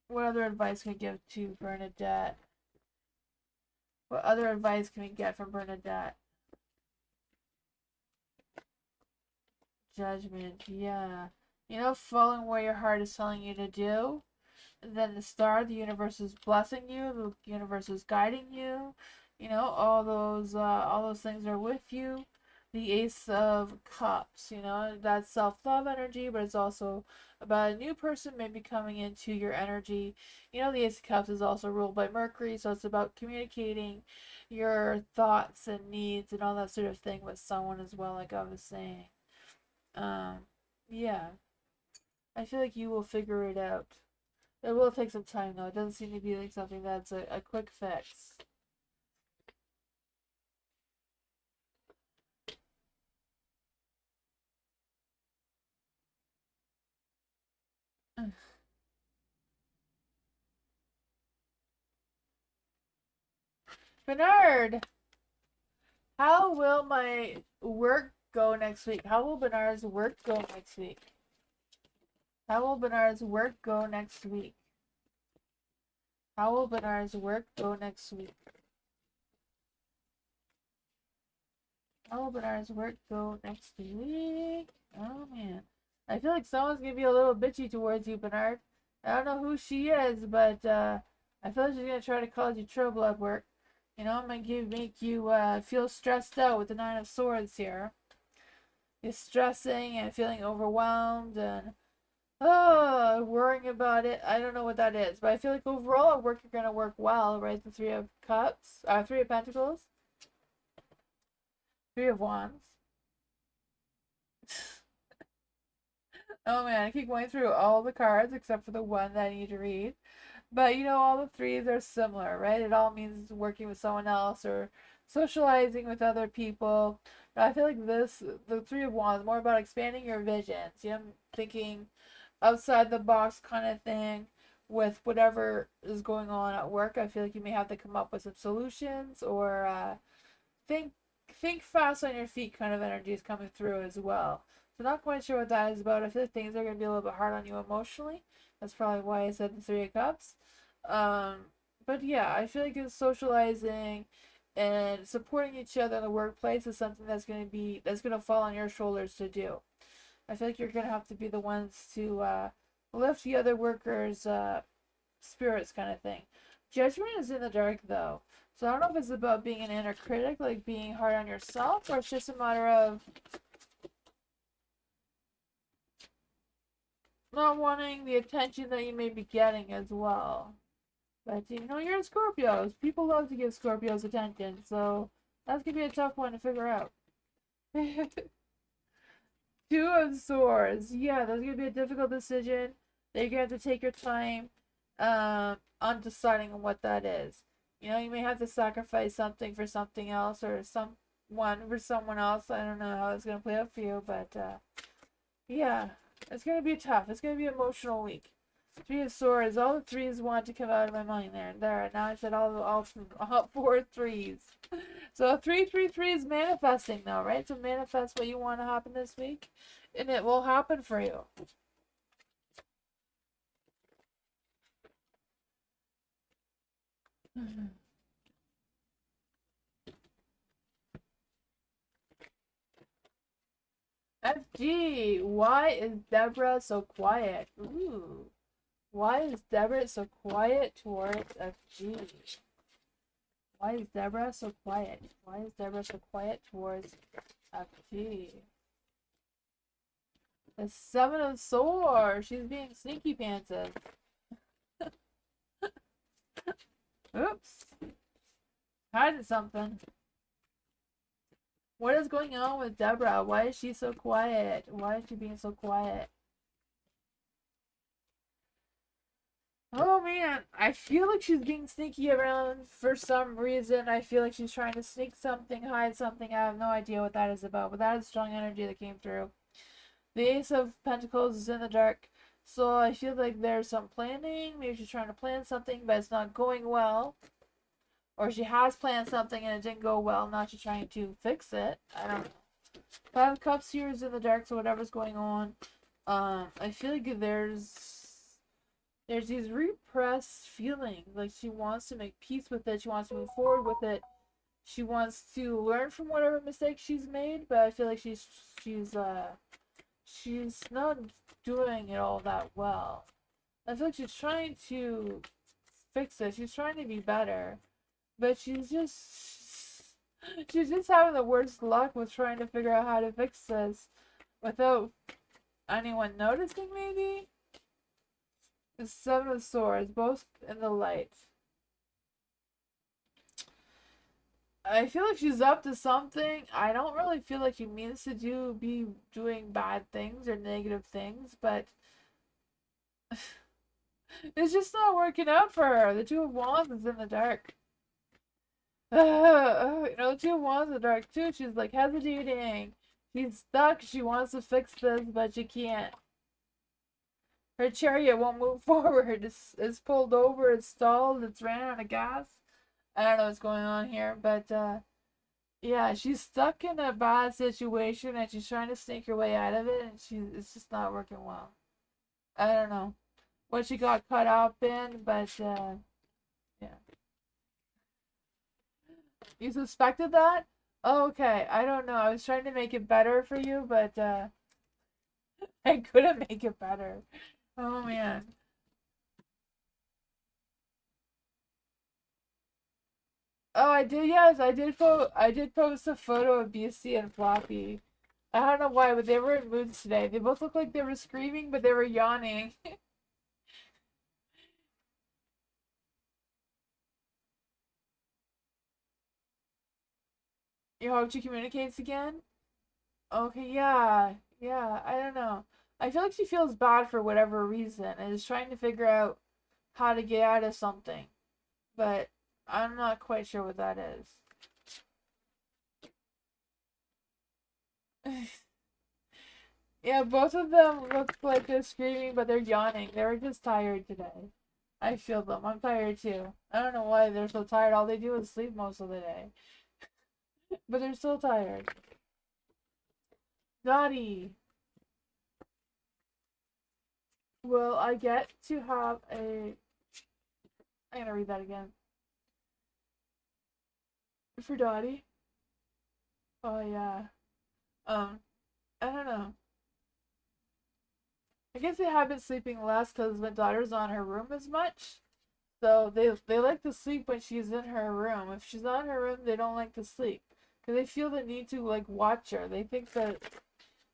what other advice can we give to Bernadette? What other advice can we get from Bernadette? Judgment, yeah. You know, following what your heart is telling you to do. And then the star, the universe is blessing you, the universe is guiding you. You know, all those things are with you. The Ace of Cups, you know, that's self-love energy, but it's also about a new person maybe coming into your energy. You know, the Ace of Cups is also ruled by Mercury, so it's about communicating your thoughts and needs and all that sort of thing with someone as well, like I was saying. Um, yeah, I feel like you will figure it out. It will take some time though. It doesn't seem to be like something that's a quick fix. Bernard, how will my work go next week? How will Bernard's work go next week? How will Bernard's work go next week? How will Bernard's work go next week? How will Bernard's work go next week? Oh man. I feel like someone's gonna be a little bitchy towards you, Bernard. I don't know who she is, but I feel like she's gonna try to cause you trouble at work. You know, make you feel stressed out with the Nine of Swords here. You're stressing and feeling overwhelmed and worrying about it. I don't know what that is, but I feel like overall at work you're gonna work well, right? The Three of Cups, Three of Pentacles, Three of Wands. Oh man, I keep going through all the cards except for the one that I need to read. But you know, all the threes are similar, right? It all means working with someone else or socializing with other people. But I feel like the Three of Wands, more about expanding your visions. You know, thinking outside the box kind of thing with whatever is going on at work. I feel like you may have to come up with some solutions or think think fast on your feet kind of energy is coming through as well. So not quite sure what that is about. I feel like things are going to be a little bit hard on you emotionally. That's probably why I said the Three of Cups. But yeah, I feel like it's socializing and supporting each other in the workplace is something that's gonna fall on your shoulders to do. I feel like you're gonna have to be the ones to lift the other workers' spirits, kind of thing. Judgment is in the dark though, so I don't know if it's about being an inner critic, like being hard on yourself, or it's just a matter of not wanting the attention that you may be getting as well. But you know, you're Scorpios. People love to give Scorpios attention, so that's gonna be a tough one to figure out. Two of Swords. Yeah, that's gonna be a difficult decision. That you're gonna have to take your time on deciding on what that is. You know, you may have to sacrifice something for something else or someone for someone else. I don't know how it's gonna play out for you, but yeah, it's gonna be tough. It's gonna be an emotional week. Three of Swords. All the threes want to come out of my mind there. There. Now I said all four threes. So 333 is manifesting though, right? So manifest what you want to happen this week, and it will happen for you. FG, why is Deborah so quiet? Ooh. Why is Deborah so quiet towards FG? Why is Deborah so quiet? Why is Deborah so quiet towards FG? The Seven of Swords. She's being sneaky pantses. Oops. Hiding something. What is going on with Deborah? Why is she so quiet? Why is she being so quiet? Oh man, I feel like she's being sneaky around for some reason. I feel like she's trying to sneak something, hide something. I have no idea what that is about, but that is strong energy that came through. The Ace of Pentacles is in the dark, so I feel like there's some planning. Maybe she's trying to plan something, but it's not going well. Or she has planned something and it didn't go well. Now she's trying to fix it. I don't know. Five of Cups here is in the dark, so whatever's going on. I feel like there's these repressed feelings. Like she wants to make peace with it. She wants to move forward with it. She wants to learn from whatever mistakes she's made, but I feel like she's not doing it all that well. I feel like she's trying to fix it. She's trying to be better. But she's just having the worst luck with trying to figure out how to fix this without anyone noticing, maybe? The Seven of Swords, both in the light. I feel like she's up to something. I don't really feel like she means to be doing bad things or negative things, but it's just not working out for her. The Two of Wands is in the dark. You know, the Two of Wands in the dark too. She's like hesitating. She's stuck. She wants to fix this, but she can't. Her chariot won't move forward. It's pulled over. It's stalled. It's ran out of gas. I don't know what's going on here, but yeah, she's stuck in a bad situation and she's trying to sneak her way out of it, and it's just not working well. I don't know what she got caught up in, but yeah. You suspected that? Oh, okay, I don't know. I was trying to make it better for you, but I couldn't make it better. Oh man. Oh, I did. Yes, I did. I did post a photo of BC and Floppy. I don't know why, but they were in moods today. They both looked like they were screaming, but they were yawning. You hope she communicates again? Okay, yeah. Yeah, I don't know. I feel like she feels bad for whatever reason and is trying to figure out how to get out of something. But I'm not quite sure what that is. Yeah, both of them look like they're screaming, but they're yawning. They were just tired today. I feel them. I'm tired too. I don't know why they're so tired. All they do is sleep most of the day. But they're still tired. Dottie. Will I get to have a... I'm gonna read that again. For Dottie? Oh, yeah. I don't know. I guess they have been sleeping less because my daughter's not in her room as much. So they like to sleep when she's in her room. If she's not in her room, they don't like to sleep because they feel the need to like watch her. They think that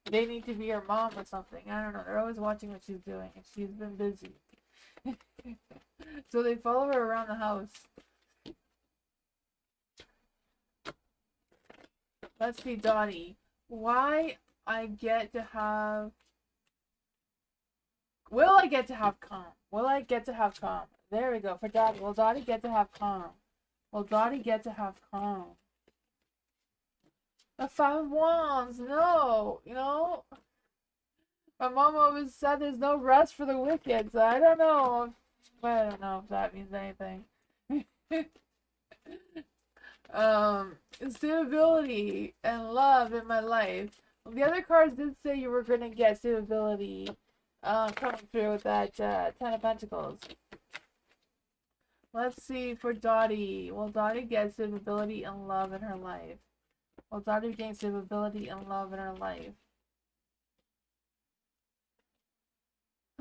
they need to be her mom or something. I don't know. They're always watching what she's doing, and she's been busy. So they follow her around the house. Let's see, Dottie. Why I get to have... Will I get to have calm? Will I get to have calm? There we go. For Dottie. Will Dottie get to have calm? Will Dottie get to have calm? The Five of Wands. No. You know, my mom always said there's no rest for the wicked, so I don't know. I don't know if that means anything. Stability and love in my life. Well, the other cards did say you were gonna get stability coming through with that Ten of Pentacles. Let's see for Dottie. Will Dottie get stability and love in her life? Will Dottie gain stability and love in her life?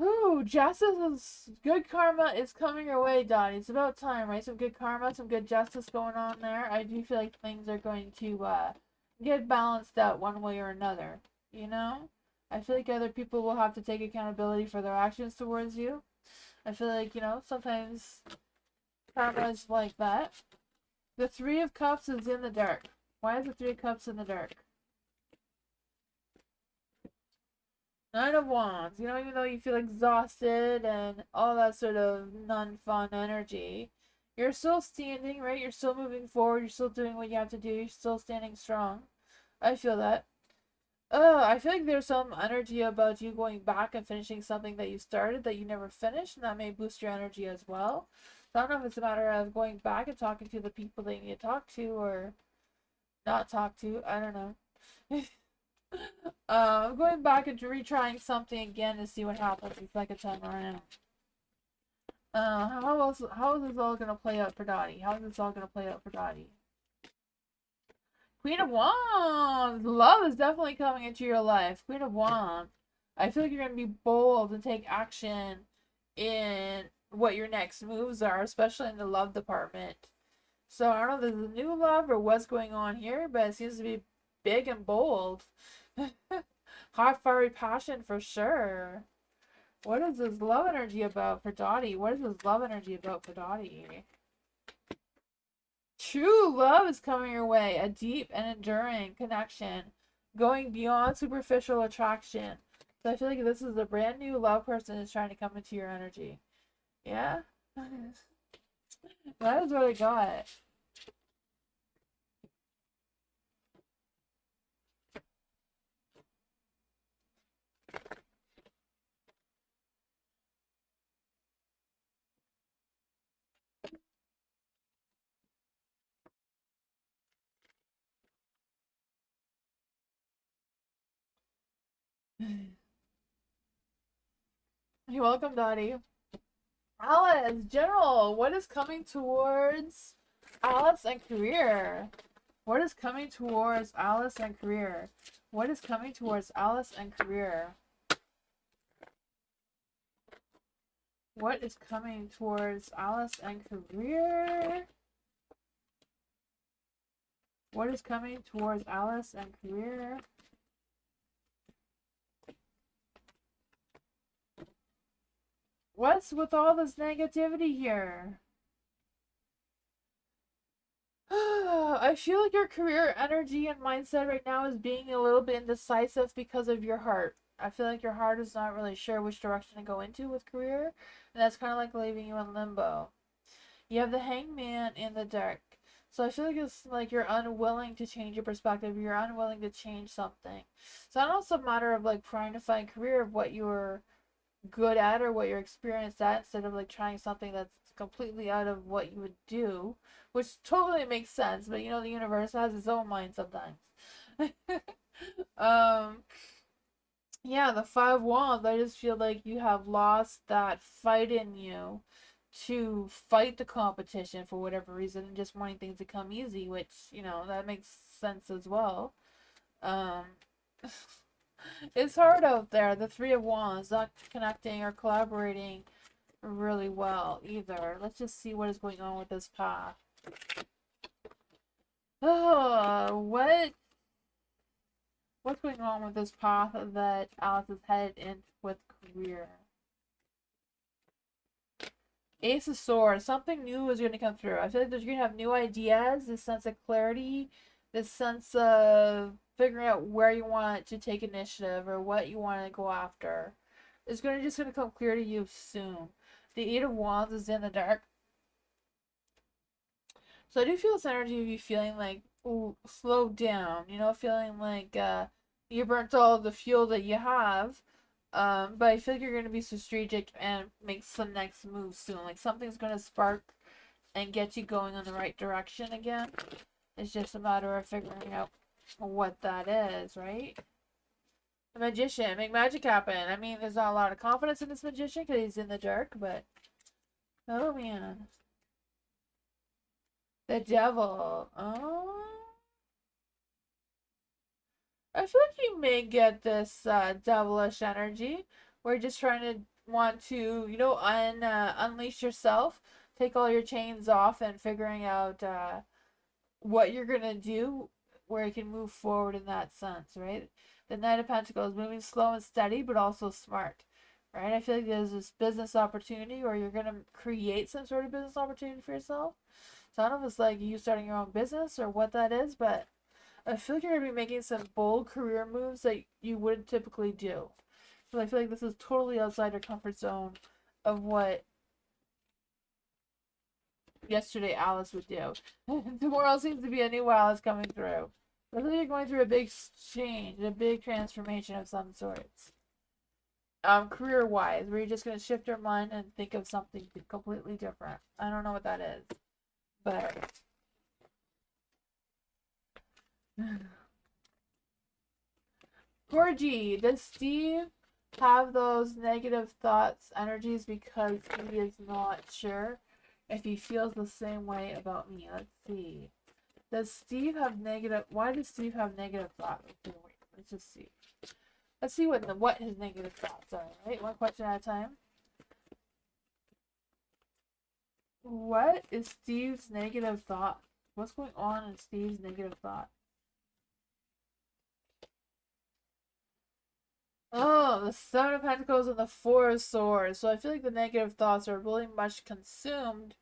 Ooh, justice is... Good karma is coming your way, Dottie. It's about time, right? Some good karma, some good justice going on there. I do feel like things are going to get balanced out one way or another. You know? I feel like other people will have to take accountability for their actions towards you. I feel like, you know, sometimes karma is like that. The Three of Cups is in the dark. Why is the Three of Cups in the dark? Nine of Wands. You know, even though you feel exhausted and all that sort of non-fun energy, you're still standing, right? You're still moving forward. You're still doing what you have to do. You're still standing strong. I feel that. I feel like there's some energy about you going back and finishing something that you started that you never finished, and that may boost your energy as well. So I don't know if it's a matter of going back and talking to the people that you need to talk to or not talk to. I don't know. I'm going back and retrying something again to see what happens the second time around. How is this all gonna play out for Dottie? How is this all gonna play out for Dottie? Queen of Wands! Love is definitely coming into your life. Queen of Wands. I feel like you're gonna be bold and take action in what your next moves are, especially in the love department. So I don't know if there's a new love or what's going on here, but it seems to be big and bold. Hot, fiery passion for sure. What is this love energy about for Dottie? What is this love energy about for Dottie? True love is coming your way. A deep and enduring connection. Going beyond superficial attraction. So I feel like this is a brand new love person is trying to come into your energy. Yeah? That is what I got. You're welcome, Dottie. Alice, General, what is coming towards Alice and career? What is coming towards Alice and career? What is coming towards Alice and career? What is coming towards Alice and career? What is coming towards Alice and career? What's with all this negativity here? I feel like your career energy and mindset right now is being a little bit indecisive because of your heart. I feel like your heart is not really sure which direction to go into with career, and that's kind of like leaving you in limbo. You have the hangman in the dark. So I feel like it's like you're unwilling to change your perspective. You're unwilling to change something. So I don't know, it's a matter of like trying to find career of what you're good at or what you're experienced at instead of like trying something that's completely out of what you would do, which totally makes sense. But you know, the universe has its own mind sometimes. um, yeah, the 5 wands. I just feel like you have lost that fight in you to fight the competition for whatever reason and just wanting things to come easy, which, you know, that makes sense as well. Um, it's hard out there. The 3 of wands, not connecting or collaborating really well either. Let's just see what is going on with this path. Oh, what's going on with this path that Alice is headed in with career? Ace of Swords. Something new is going to come through. I feel like you're going to have new ideas, this sense of clarity, this sense of figuring out where you want to take initiative or what you want to go after. It's just going to come clear to you soon. The 8 of wands is in the dark. So I do feel this energy of you feeling like, ooh, slowed down, you know, feeling like you burnt all the fuel that you have. But I feel like you're going to be strategic and make some next move soon. Like something's going to spark and get you going in the right direction again. It's just a matter of figuring out what that is, right? The magician, make magic happen. I mean, there's not a lot of confidence in this magician because he's in the dark, but oh man. The devil. Oh. I feel like you may get this devilish energy. We're just trying to want to, you know, unleash yourself, take all your chains off, and figuring out what you're gonna do, where you can move forward in that sense, right? The Knight of Pentacles, moving slow and steady, but also smart, right? I feel like there's this business opportunity, or you're gonna create some sort of business opportunity for yourself. So I don't know if it's like you starting your own business or what that is, but I feel like you're going to be making some bold career moves that you wouldn't typically do. But I feel like this is totally outside your comfort zone of what yesterday Alice would do. Tomorrow seems to be a new Alice coming through. I feel like you're going through a big change, a big transformation of some sorts. Career-wise, where you're just going to shift your mind and think of something completely different. I don't know what that is, but Corgi, does Steve have those negative thoughts, energies because he is not sure if he feels the same way about me? Let's see. Does Steve have negative? Why does Steve have negative thoughts? Okay, wait, let's just see. Let's see what his negative thoughts are. Right, one question at a time. What is Steve's negative thought? What's going on in Steve's negative thought? Oh, the 7 of Pentacles and the 4 of Swords. So I feel like the negative thoughts are really much consumed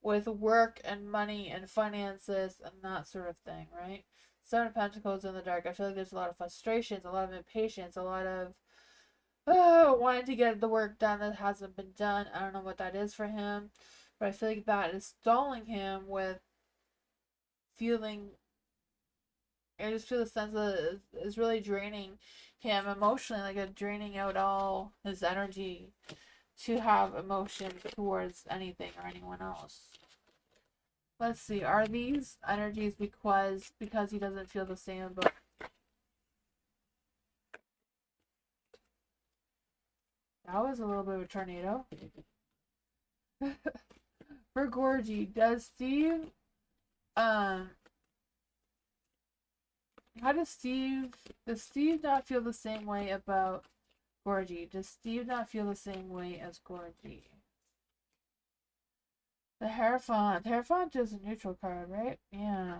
with work and money and finances and that sort of thing, right? 7 of Pentacles in the dark. I feel like there's a lot of frustrations, a lot of impatience, a lot of wanting to get the work done that hasn't been done. I don't know what that is for him, but I feel like that is stalling him with feeling. I just feel the sense that it's really draining him emotionally, like a draining out all his energy to have emotion towards anything or anyone else. Let's see, are these energies because he doesn't feel the same about That was a little bit of a tornado. For Gorgie, does Steve how does Steve not feel the same way about Gorgie? Does Steve not feel the same way as Gorgie? The Hierophant. The Hierophant is a neutral card, right? Yeah.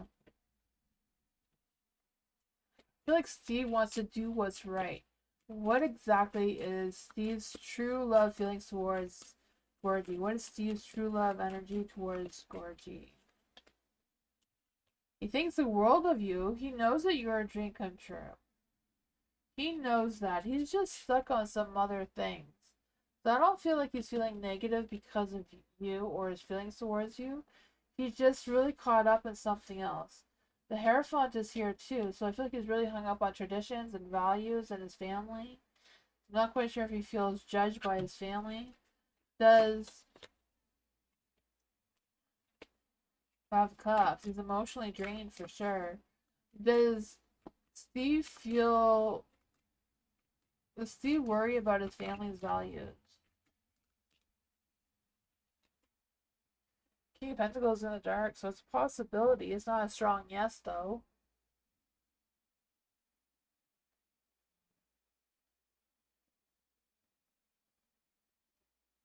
I feel like Steve wants to do what's right. What exactly is Steve's true love feelings towards Gorgie? What is Steve's true love energy towards Gorgie? He thinks the world of you. He knows that you're a dream come true. He knows that. He's just stuck on some other things. So I don't feel like he's feeling negative because of you or his feelings towards you. He's just really caught up in something else. The Hierophant is here too, so I feel like he's really hung up on traditions and values and his family. I'm not quite sure if he feels judged by his family. Does Five Cups? He's emotionally drained for sure. Does Steve feel? Does Steve worry about his family's values? King of Pentacles in the dark, so it's a possibility. It's not a strong yes, though.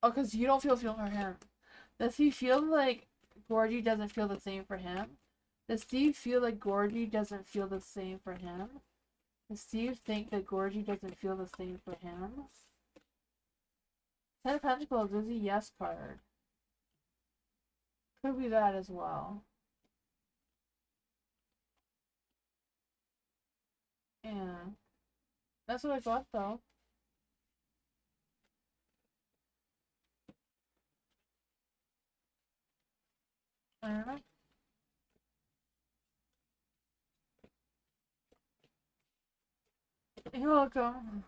Oh, because you don't feel for him. Does he feel like Gorgie doesn't feel the same for him? Does Steve feel like Gorgie doesn't feel the same for him? Does Steve think that Gorgie doesn't feel the same for him? Ten of Pentacles is a yes card. Could be that as well. Yeah. That's what I thought, though. I don't know. You're welcome.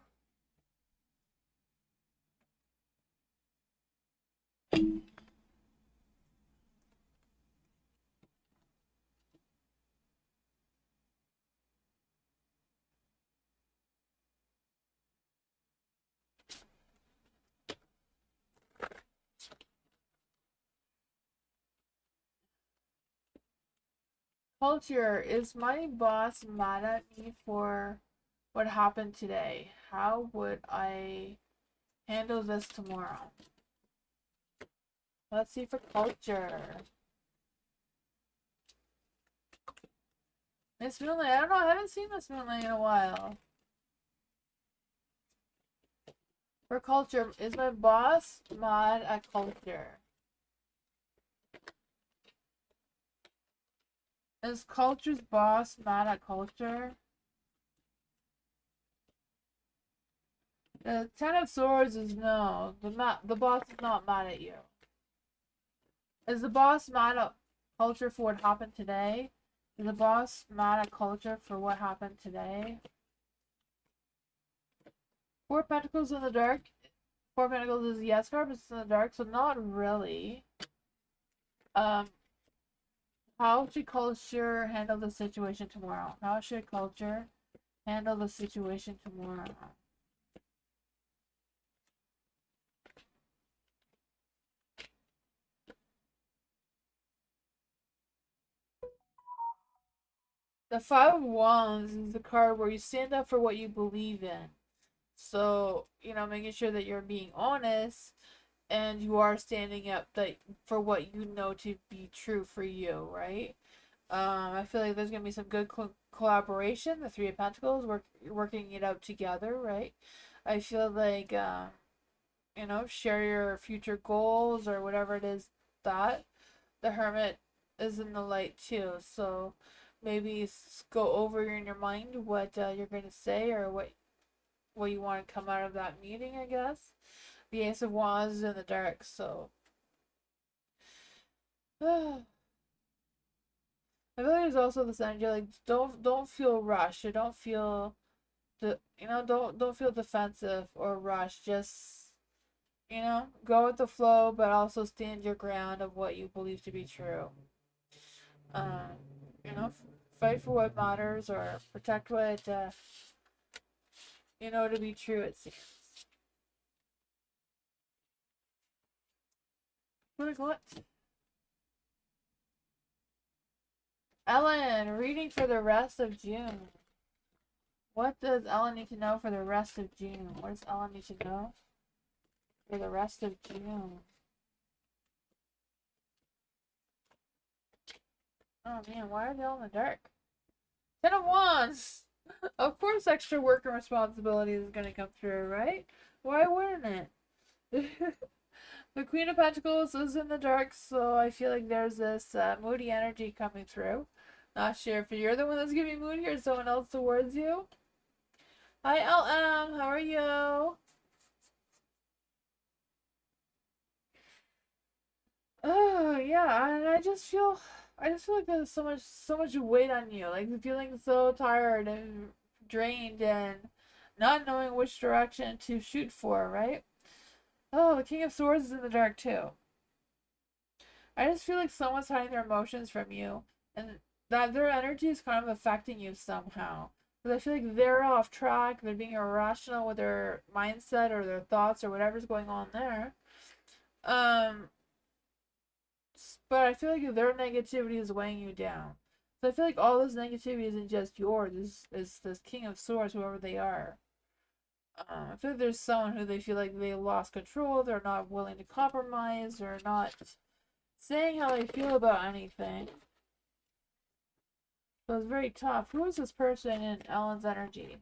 Culture, is my boss mad at me for what happened today? How would I handle this tomorrow? Let's see for culture. Miss Moonlight, I don't know, I haven't seen Miss Moonlight in a while. For culture, is my boss mad at culture? Is culture's boss mad at culture? The Ten of Swords is no. The boss is not mad at you. Is the boss mad at culture for what happened today? Is the boss mad at culture for what happened today? Four Pentacles in the dark. Four Pentacles is a yes card, but it's in the dark, so not really. How should culture handle the situation tomorrow? How should culture handle the situation tomorrow? The Five of Wands is the card where you stand up for what you believe in. So, making sure that you're being honest and you are standing up for what you know to be true for you, right? I feel like there's going to be some good collaboration. The Three of Pentacles, working it out together, right? I feel like, share your future goals or whatever it is that. The Hermit is in the light too, so maybe go over in your mind what you're going to say or what you want to come out of that meeting, I guess. The Ace of Wands is in the dark, so I feel like there's also this energy like don't feel rushed or don't feel don't feel defensive or rushed. Just go with the flow, but also stand your ground of what you believe to be true. Fight for what matters or protect what to be true, it seems. What? Ellen, reading for the rest of June. What does Ellen need to know for the rest of June? What does Ellen need to know for the rest of June? Oh man, why are they all in the dark? 10 of Wands! Of course extra work and responsibility is going to come through, right? Why wouldn't it? The Queen of Pentacles is in the dark, so I feel like there's this moody energy coming through. Not sure if you're the one that's giving moody or someone else towards you. Hi, LM. How are you? Oh, yeah, and I just feel like there's so much weight on you. Like feeling so tired and drained and not knowing which direction to shoot for, right? Oh, the King of Swords is in the dark too. I just feel like someone's hiding their emotions from you, and that their energy is kind of affecting you somehow. Because I feel like they're off track, they're being irrational with their mindset or their thoughts or whatever's going on there. Um, but I feel like their negativity is weighing you down. So I feel like all this negativity isn't just yours. It's this King of Swords, whoever they are. I feel like there's someone who they feel like they lost control. They're not willing to compromise. They're not saying how they feel about anything. So it's very tough. Who is this person in Ellen's energy?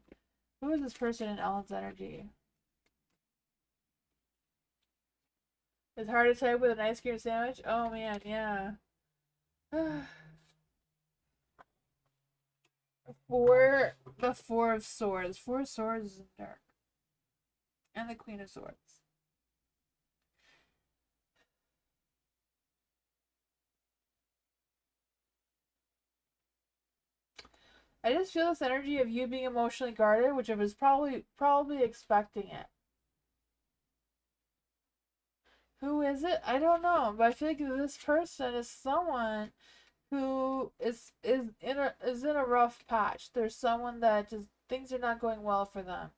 Who is this person in Ellen's energy? It's hard to type with an ice cream sandwich? Oh man, yeah. The Four of Swords. Four of Swords is in dark. And the Queen of Swords. I just feel this energy of you being emotionally guarded, which I was probably expecting it. Who is it? I don't know, but I feel like this person is someone who is in a rough patch. There's someone that just things are not going well for them.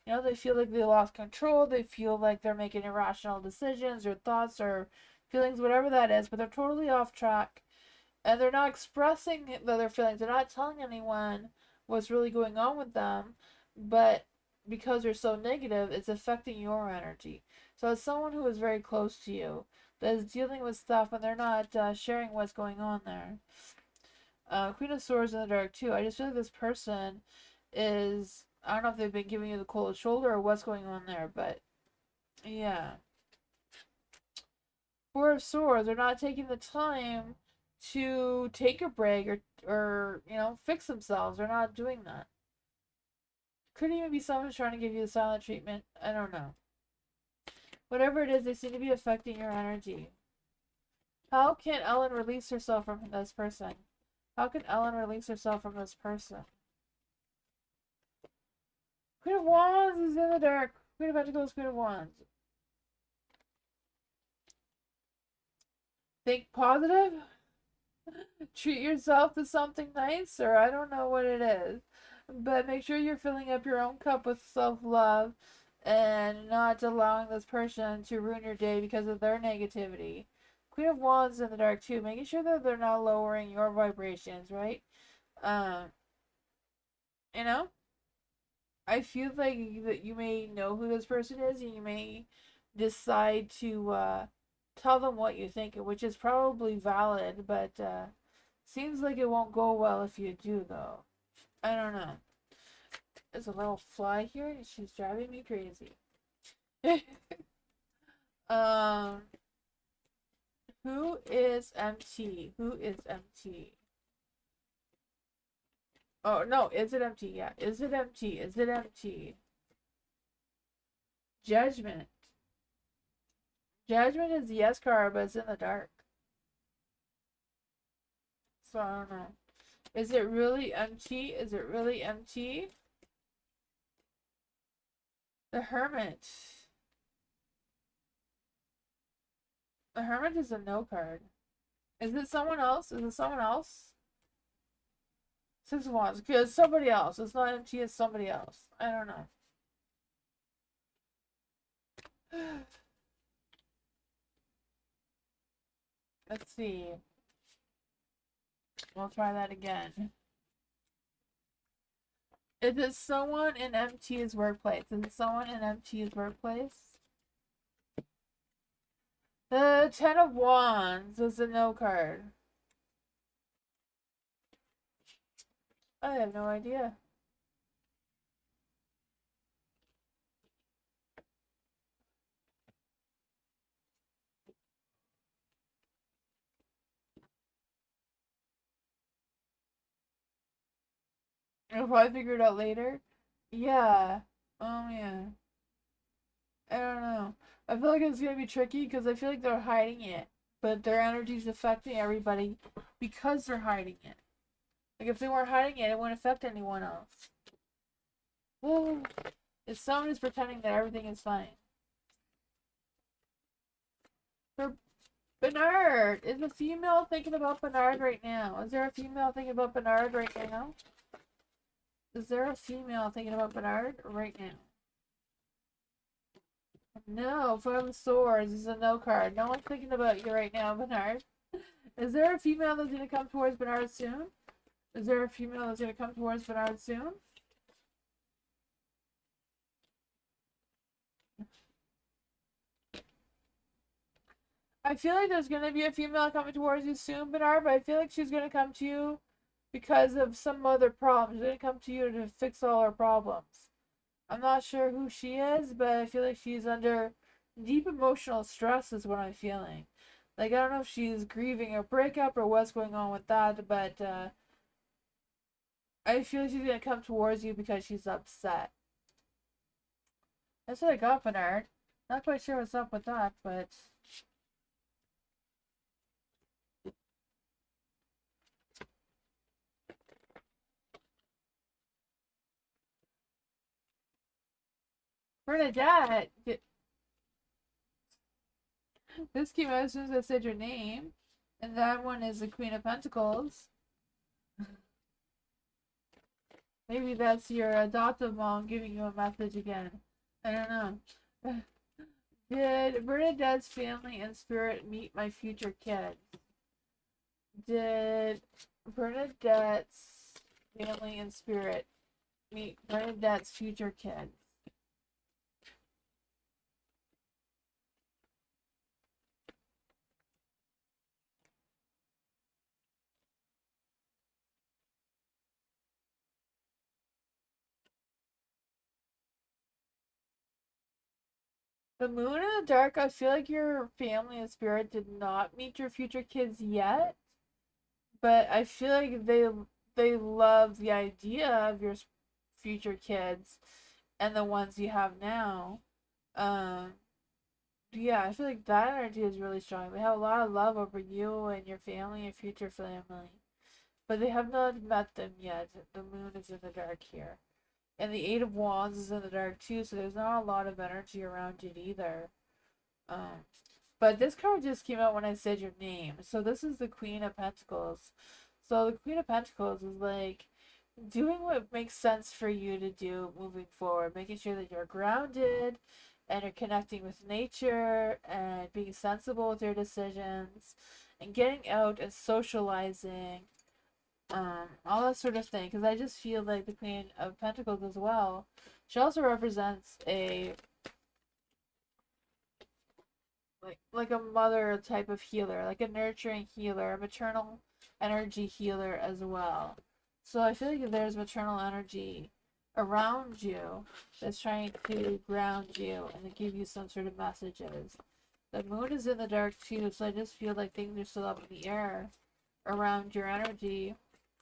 You know, they feel like they lost control. They feel like they're making irrational decisions or thoughts or feelings, whatever that is, but they're totally off track. And they're not expressing their feelings. They're not telling anyone what's really going on with them, but because they're so negative, it's affecting your energy. So it's someone who is very close to you that is dealing with stuff and they're not sharing what's going on there. Queen of Swords in the dark too. I just feel like this person is, I don't know if they've been giving you the cold shoulder or what's going on there, but yeah. Four of Swords, they're not taking the time to take a break or fix themselves. They're not doing that. Could even be someone who's trying to give you the silent treatment. I don't know. Whatever it is, they seem to be affecting your energy. How can Ellen release herself from this person? How can Ellen release herself from this person? Queen of Wands is in the dark. Queen of Pentacles, Queen of Wands. Think positive. Treat yourself to something nice, or I don't know what it is. But make sure you're filling up your own cup with self-love and not allowing this person to ruin your day because of their negativity. Queen of Wands in the dark too, making sure that they're not lowering your vibrations, right? Um, you know, I feel like that you may know who this person is, and you may decide to tell them what you think, which is probably valid, but seems like it won't go well if you do, though. I don't know. There's a little fly here, and she's driving me crazy. um, who is MT? Who is MT? Oh no, is it MT? Yeah, is it MT? Is it MT? Judgment. Judgment is the yes card, but it's in the dark. So I don't know. Is it really MT? Is it really MT? The Hermit. The Hermit is a no card. Is it someone else? Is it someone else? Six of Wands. Because somebody else. It's not MT, it's somebody else. I don't know. Let's see. We'll try that again. Is it someone in MT's workplace? Is it someone in MT's workplace? The Ten of Wands is a no card. I have no idea. I'll probably figure it out later. Yeah. Yeah. I don't know. I feel like it's gonna be tricky because I feel like they're hiding it, but their energy's affecting everybody because they're hiding it. Like if they weren't hiding it, it wouldn't affect anyone else. Well, if someone is pretending that everything is fine. For Bernard, is a female thinking about Bernard right now? Is there a female thinking about Bernard right now? Is there a female thinking about Bernard right now? No, Five of Swords is a no card. No one's thinking about you right now, Bernard. Is there a female that's gonna come towards Bernard soon? Is there a female that's gonna come towards Bernard soon? I feel like there's gonna be a female coming towards you soon, Bernard, but I feel like she's gonna come to you because of some other problem. She's gonna come to you to fix all her problems. I'm not sure who she is, but I feel like she's under deep emotional stress is what I'm feeling. Like, I don't know if she's grieving a breakup or what's going on with that, but I feel like she's gonna come towards you because she's upset. That's what I got, Bernard. Not quite sure what's up with that, but Bernadette, this came out as soon as I said your name, and that one is the Queen of Pentacles. Maybe that's your adoptive mom giving you a message again. I don't know. Did Bernadette's family and spirit meet my future kids? Did Bernadette's family and spirit meet Bernadette's future kids? The moon in the dark, I feel like your family and spirit did not meet your future kids yet, but I feel like they love the idea of your future kids and the ones you have now. Um, yeah, I feel like that energy is really strong. They have a lot of love over you and your family and future family, but they have not met them yet. The moon is in the dark here. And the Eight of Wands is in the dark too, so there's not a lot of energy around it either. Um, but this card just came out when I said your name. So this is the Queen of Pentacles. So the Queen of Pentacles is like doing what makes sense for you to do moving forward, making sure that you're grounded and you're connecting with nature and being sensible with your decisions and getting out and socializing, all that sort of thing. Because I just feel like the Queen of Pentacles as well, she also represents a like a mother type of healer, like a nurturing healer, a maternal energy healer as well. So I feel like there's maternal energy around you that's trying to ground you and to give you some sort of messages. The moon is in the dark too, so I just feel like things are still up in the air around your energy,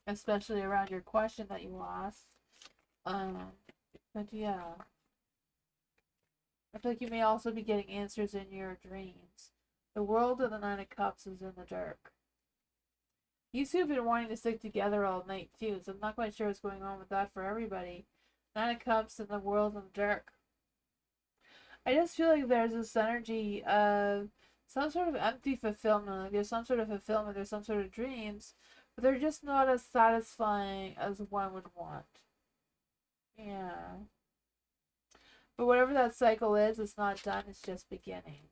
especially around your question that you lost. Um, but yeah. I feel like you may also be getting answers in your dreams. The world of the Nine of Cups is in the dark. You two have been wanting to stick together all night too, so I'm not quite sure what's going on with that for everybody. Nine of Cups and the world in the dark. I just feel like there's this energy of some sort of empty fulfillment. Like there's some sort of fulfillment, there's some sort of dreams, but they're just not as satisfying as one would want. Yeah. But whatever that cycle is, it's not done, it's just beginning.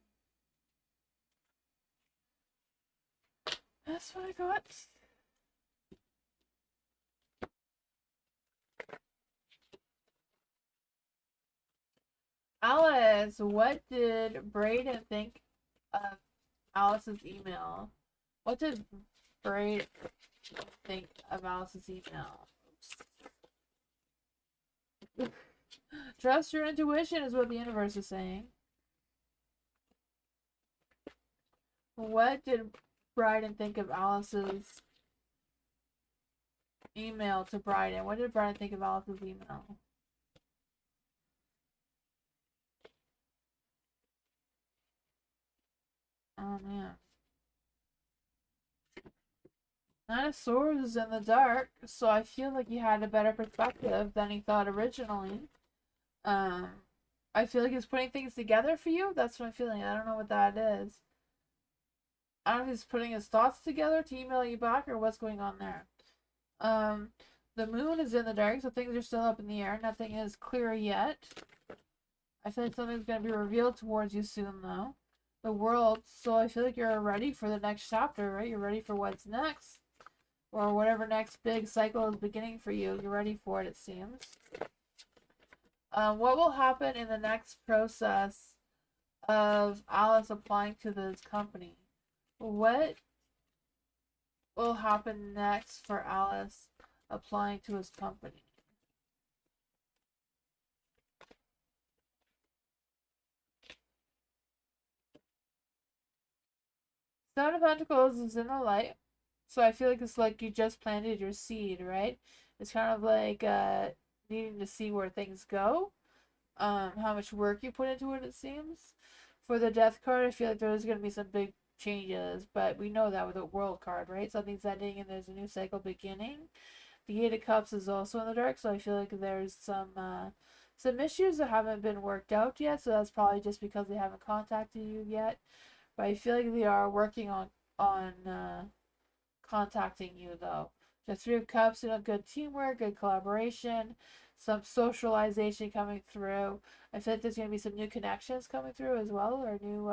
That's what I got. Alice, what did Brayden think of Alice's email? What did Brayden think of Alice's email? Trust your intuition is what the universe is saying. What did Brayden think of Alice's email to Brayden? What did Brayden think of Alice's email? Oh man. Nine of Swords is in the dark, so I feel like he had a better perspective than he thought originally. I feel like he's putting things together for you. That's what I'm feeling. I don't know what that is. I don't know if he's putting his thoughts together to email you back or what's going on there. The moon is in the dark, so things are still up in the air. Nothing is clear yet. I feel like something's going to be revealed towards you soon, though. The world, so I feel like you're ready for the next chapter, right? You're ready for what's next. Or whatever next big cycle is beginning for you. You're ready for it, it seems. What will happen in the next process of Alice applying to this company? What will happen next for Alice applying to his company? Seven of Pentacles is in the light. So I feel like it's like you just planted your seed, right? It's kind of like needing to see where things go. How much work you put into it seems. For the Death card, I feel like there's going to be some big changes, but we know that with the World card, right? Something's ending and there's a new cycle beginning. The Eight of Cups is also in the dark, so I feel like there's some issues that haven't been worked out yet, so that's probably just because they haven't contacted you yet. But I feel like they are working on contacting you though. The Three of Cups, good teamwork, good collaboration, some socialization coming through. I feel like there's going to be some new connections coming through as well, or new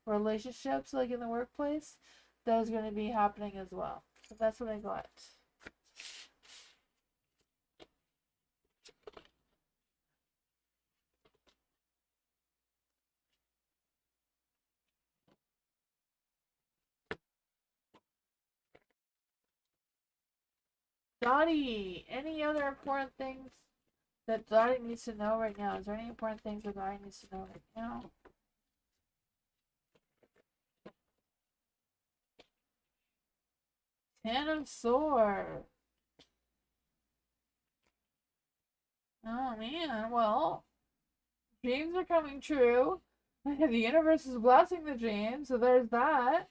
relationships like in the workplace. That is going to be happening as well. So that's what I got. Dottie, any other important things that Dottie needs to know right now? Is there any important things that Dottie needs to know right now? Ten of Swords. Oh man, well, dreams are coming true. The universe is blessing the dream, so there's that.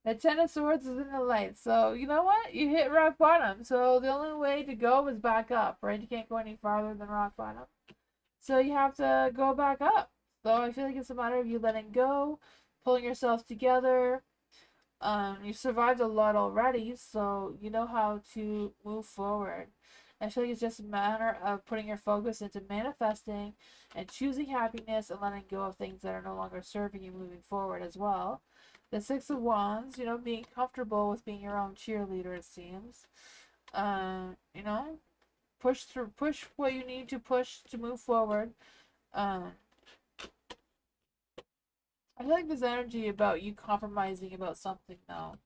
The Ten of Swords is in the light. So, you know what? You hit rock bottom. So, the only way to go is back up, right? You can't go any farther than rock bottom. So, you have to go back up. So, I feel like it's a matter of you letting go, pulling yourself together. You survived a lot already, so you know how to move forward. I feel like it's just a matter of putting your focus into manifesting and choosing happiness and letting go of things that are no longer serving you moving forward as well. The Six of Wands, being comfortable with being your own cheerleader, it seems. You know, push what you need to push to move forward. I feel like there's energy about you compromising about something though.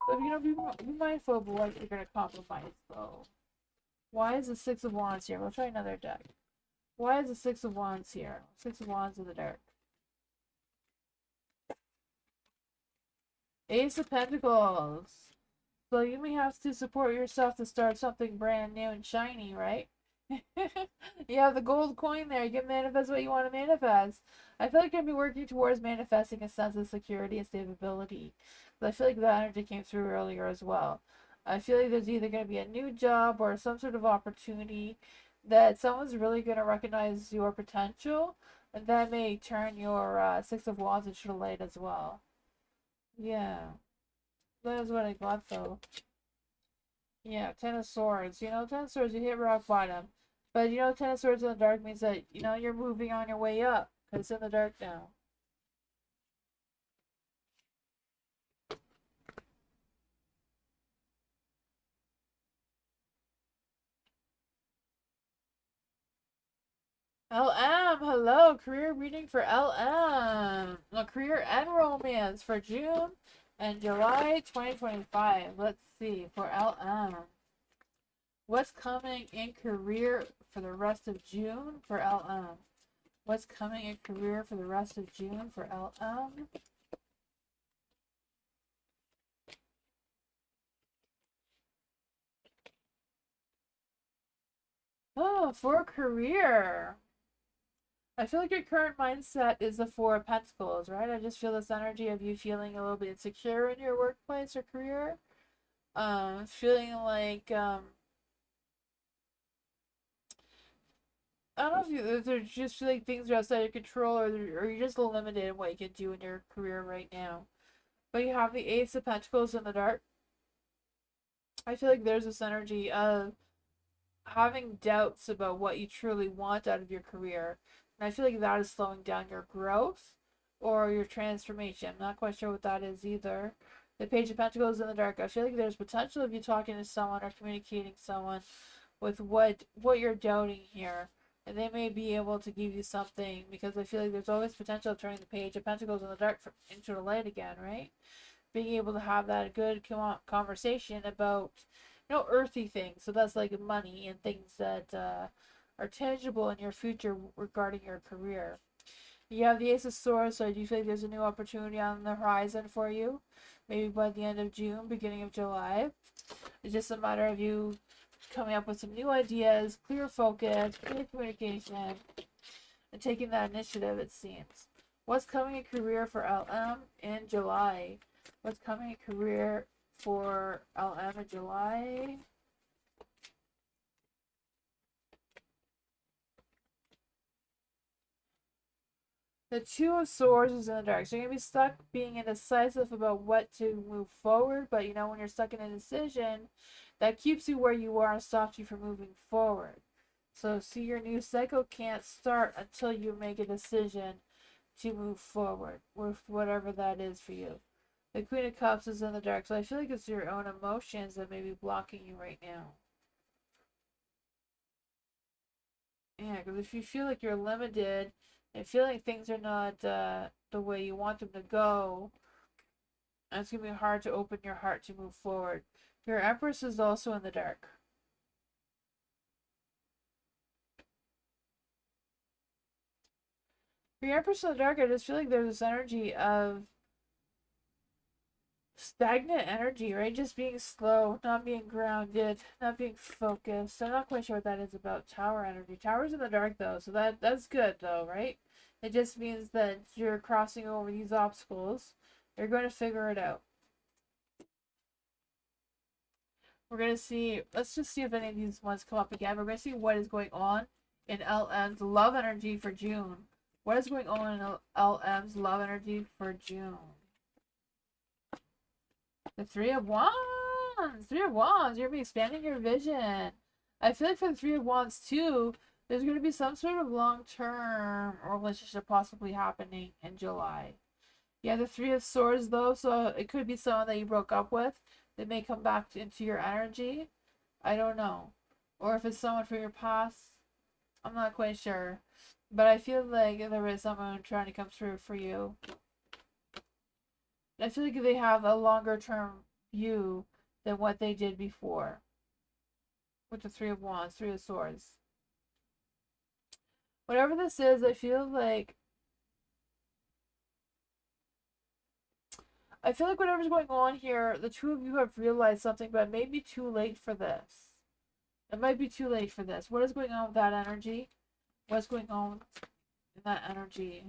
But be mindful of what you're gonna compromise though. Why is the Six of Wands here? We'll try another deck. Why is the Six of Wands here? Six of Wands in the dark. Ace of Pentacles. So you may have to support yourself to start something brand new and shiny, right? You have the gold coin there. You can manifest what you want to manifest. I feel like you're going to be working towards manifesting a sense of security and stability. But I feel like that energy came through earlier as well. I feel like there's either going to be a new job or some sort of opportunity that someone's really going to recognize your potential. And that may turn your Six of Wands into the light as well. Yeah. That is what I got though. Yeah, Ten of Swords. Ten of Swords, you hit rock bottom. But Ten of Swords in the dark means that, you're moving on your way up. Because it's in the dark now. LM, hello, career reading for LM. Well, career and romance for June and July 2025. Let's see, for LM. What's coming in career for the rest of June for LM? What's coming in career for the rest of June for LM? Oh, for career. I feel like your current mindset is the Four of Pentacles, right? I just feel this energy of you feeling a little bit insecure in your workplace or career. Feeling like, I don't know if they're just feeling things are outside your control, or you're just limited in what you can do in your career right now. But you have the Ace of Pentacles in the dark. I feel like there's this energy of having doubts about what you truly want out of your career. And I feel like that is slowing down your growth or your transformation. I'm not quite sure what that is either. The Page of Pentacles in the dark. I feel like there's potential of you talking to someone or communicating someone with what you're doubting here. And they may be able to give you something, because I feel like there's always potential of turning the Page of Pentacles in the dark into the light again, right? Being able to have that good conversation about, earthy things. So that's like money and things that are tangible in your future regarding your career. You have the Ace of Swords, so I do feel like there's a new opportunity on the horizon for you. Maybe by the end of June, beginning of July. It's just a matter of you coming up with some new ideas, clear focus, clear communication, and taking that initiative, it seems. What's coming in career for LM in July? What's coming in career for LM in July? The Two of Swords is in the dark. So you're going to be stuck being indecisive about what to move forward. But when you're stuck in a decision, that keeps you where you are and stops you from moving forward. So see, your new cycle can't start until you make a decision to move forward with whatever that is for you. The Queen of Cups is in the dark. So I feel like it's your own emotions that may be blocking you right now. Yeah, because if you feel like you're limited and feel like things are not the way you want them to go, it's going to be hard to open your heart to move forward. Your Empress is also in the dark. For your Empress in the dark, I just feel like there's this energy of stagnant energy, right? Just being slow, not being grounded, not being focused. I'm not quite sure what that is about Tower energy. Tower's in the dark though, so that's good though, right? It just means that you're crossing over these obstacles. You're going to figure it out. We're going to see, let's just see if any of these ones come up again. We're going to see what is going on in LM's love energy for June. What is going on in LM's love energy for June? The Three of Wands. Three of Wands. You're going to be expanding your vision. I feel like for the Three of Wands too, there's going to be some sort of long-term relationship possibly happening in July. Yeah, the Three of Swords though, so it could be someone that you broke up with that may come back into your energy. I don't know. Or if it's someone from your past, I'm not quite sure. But I feel like there is someone trying to come through for you. I feel like they have a longer term view than what they did before. With the Three of Wands, Three of Swords. Whatever this is, I feel like whatever's going on here, the two of you have realized something, but it may be too late for this. It might be too late for this. What is going on with that energy? What's going on in that energy?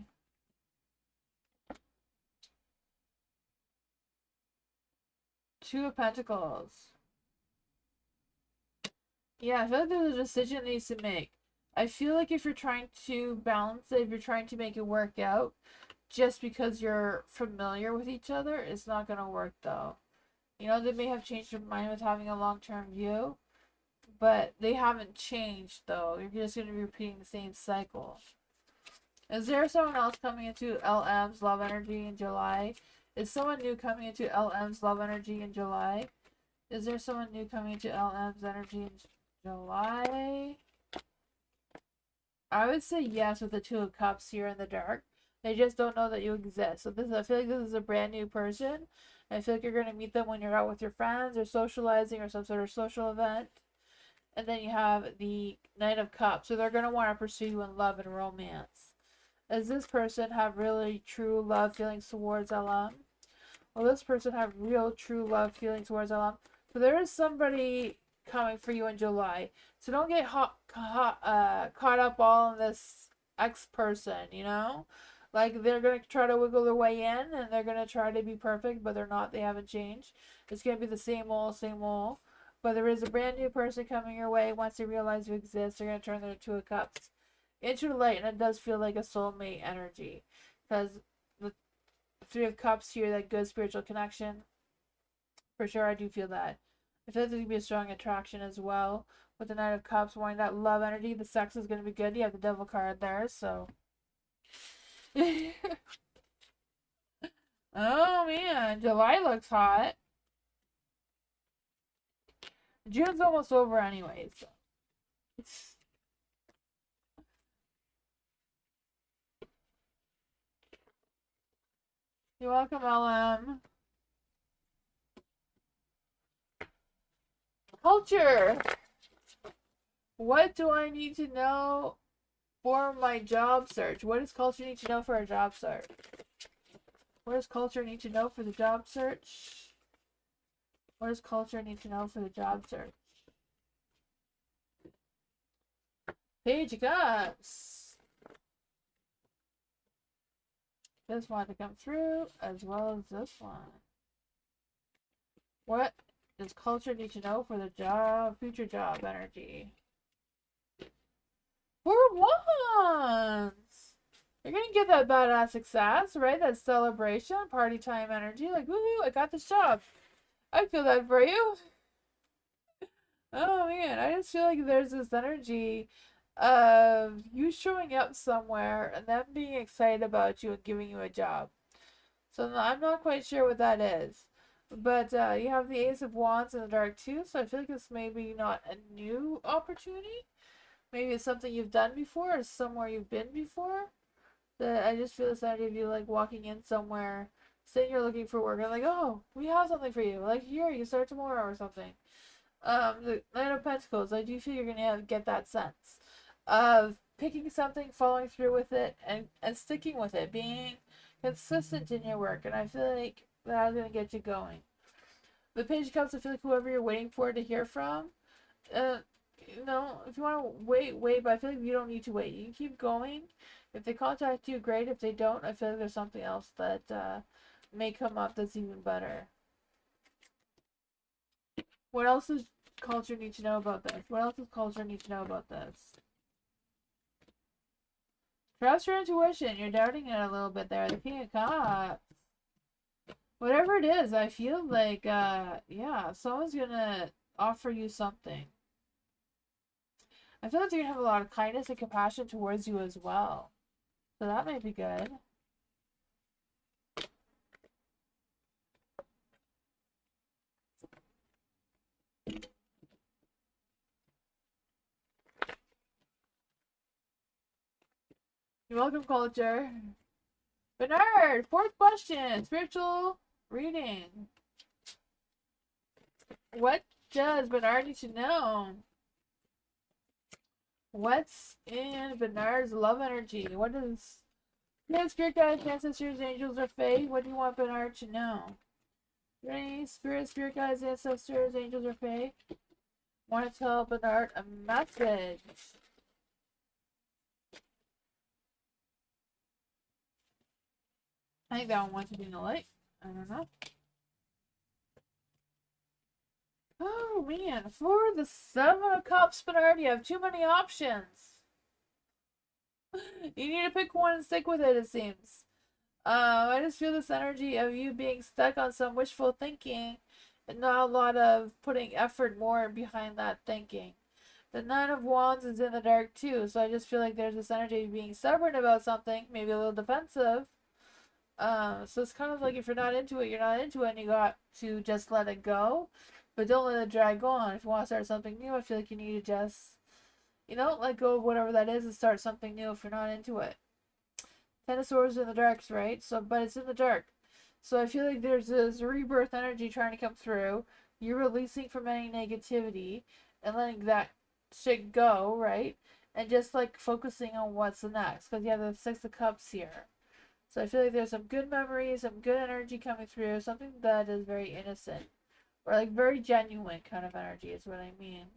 Two of Pentacles. Yeah, I feel like there's a decision that needs to make. I feel like if you're trying to balance it, if you're trying to make it work out, just because you're familiar with each other, it's not going to work though. They may have changed their mind with having a long-term view, but they haven't changed though. You're just going to be repeating the same cycle. Is there someone else coming into LM's love energy in July? Is someone new coming into LM's love energy in July? Is there someone new coming into LM's energy in July? I would say yes with the Two of Cups here in the dark. They just don't know that you exist. So I feel like this is a brand new person. I feel like you're gonna meet them when you're out with your friends or socializing or some sort of social event. And then you have the Knight of Cups. So they're gonna want to pursue you in love and romance. Does this person have really true love feelings towards LM? Will this person have real true love feelings towards LM? So there is somebody coming for you in July. So don't get caught up all in this ex person, you know? Like they're gonna try to wiggle their way in and they're gonna try to be perfect, but they're not, they haven't changed. It's gonna be the same old, same old. But there is a brand new person coming your way. Once they realize you exist, they're gonna turn their Two of Cups into the light, and it does feel like a soulmate energy. Because the Three of Cups here, that good spiritual connection. For sure, I do feel that. I feel like there's going to be a strong attraction as well. With the Knight of Cups, wanting that love energy, the sex is going to be good. You have the Devil card there, so. Oh man, July looks hot. June's almost over anyway, so. You're welcome, LM. Culture. What do I need to know for my job search? What does culture need to know for a job search? What does culture need to know for the job search? What does culture need to know for the job search? Page of Cups. This one to come through, as well as this one. What does culture need to know for the job, future job energy? For once! You're gonna get that badass success, right? That celebration, party time energy. Like, woohoo, I got this job. I feel that for you. Oh man, I just feel like there's this energy of you showing up somewhere and them being excited about you and giving you a job. So I'm not quite sure what that is. But you have the Ace of Wands in the dark too, so I feel like it's maybe not a new opportunity. Maybe it's something you've done before or somewhere you've been before. That I just feel this idea of you like walking in somewhere, saying you're looking for work, and like, oh, we have something for you. Like here, you start tomorrow or something. The Knight of Pentacles, I do feel you're gonna get that sense of picking something, following through with it, and sticking with it, being consistent in your work, and I feel like that's gonna get you going. The Page of Cups, I feel like whoever you're waiting for to hear from, uh, if you want to wait, but I feel like you don't need to wait. You can keep going. If they contact you, great. If they don't, I feel like there's something else that may come up that's even better. What else does culture need to know about this? What else does culture need to know about this? Trust your intuition. You're doubting it a little bit there. The King of Cups. Whatever it is, I feel like, yeah, someone's gonna offer you something. I feel like they're gonna have a lot of kindness and compassion towards you as well. So that might be good. You're welcome, culture. Bernard, fourth question. Spiritual reading. What does Bernard need to know? What's in Bernard's love energy? What is... Yeah, spirit guides, ancestors, angels, or fae? What do you want Bernard to know? Any spirit guides, ancestors, angels, or fae? Want to tell Bernard a message? I think that one wants to be in the light. I don't know. Oh man, for the Seven of Cups, Bernard, you have too many options. You need to pick one and stick with it, it seems. I just feel this energy of you being stuck on some wishful thinking and not a lot of putting effort more behind that thinking. The Nine of Wands is in the dark too, so I just feel like there's this energy of being stubborn about something, maybe a little defensive. So it's kind of like if you're not into it, you're not into it, and you got to just let it go. But don't let it drag on. If you want to start something new, I feel like you need to just You know, let go of whatever that is and start something new if you're not into it. Ten of Swords in the darks, right? So, but it's in the dark. So I feel like there's this rebirth energy trying to come through. You're releasing from any negativity and letting that shit go, right? And just like focusing on what's the next. Because you have the Six of Cups here. So I feel like there's some good memories, some good energy coming through, something that is very innocent. Or like very genuine kind of energy is what I mean.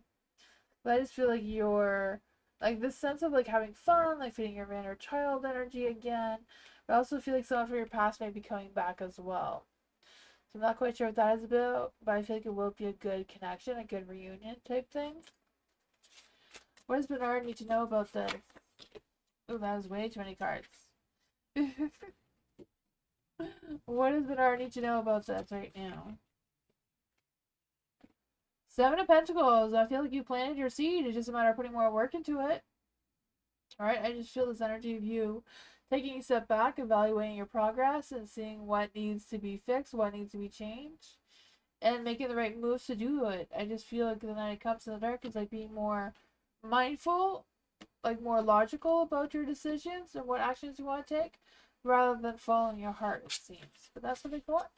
But I just feel like you're like this sense of like having fun, like feeling your inner child energy again. But I also feel like someone from your past may be coming back as well. So I'm not quite sure what that is about, but I feel like it will be a good connection, a good reunion type thing. What does Bernard need to know about this? Oh, that was way too many cards. What does Bernard need to know about this right now? Seven of Pentacles. I feel like you planted your seed. It's just a matter of putting more work into it. Alright, I just feel this energy of you taking a step back, evaluating your progress, and seeing what needs to be fixed, what needs to be changed, and making the right moves to do it. I just feel like the Knight of Cups in the dark is like being more mindful, like more logical about your decisions and what actions you want to take, rather than following your heart, it seems. But that's what I got.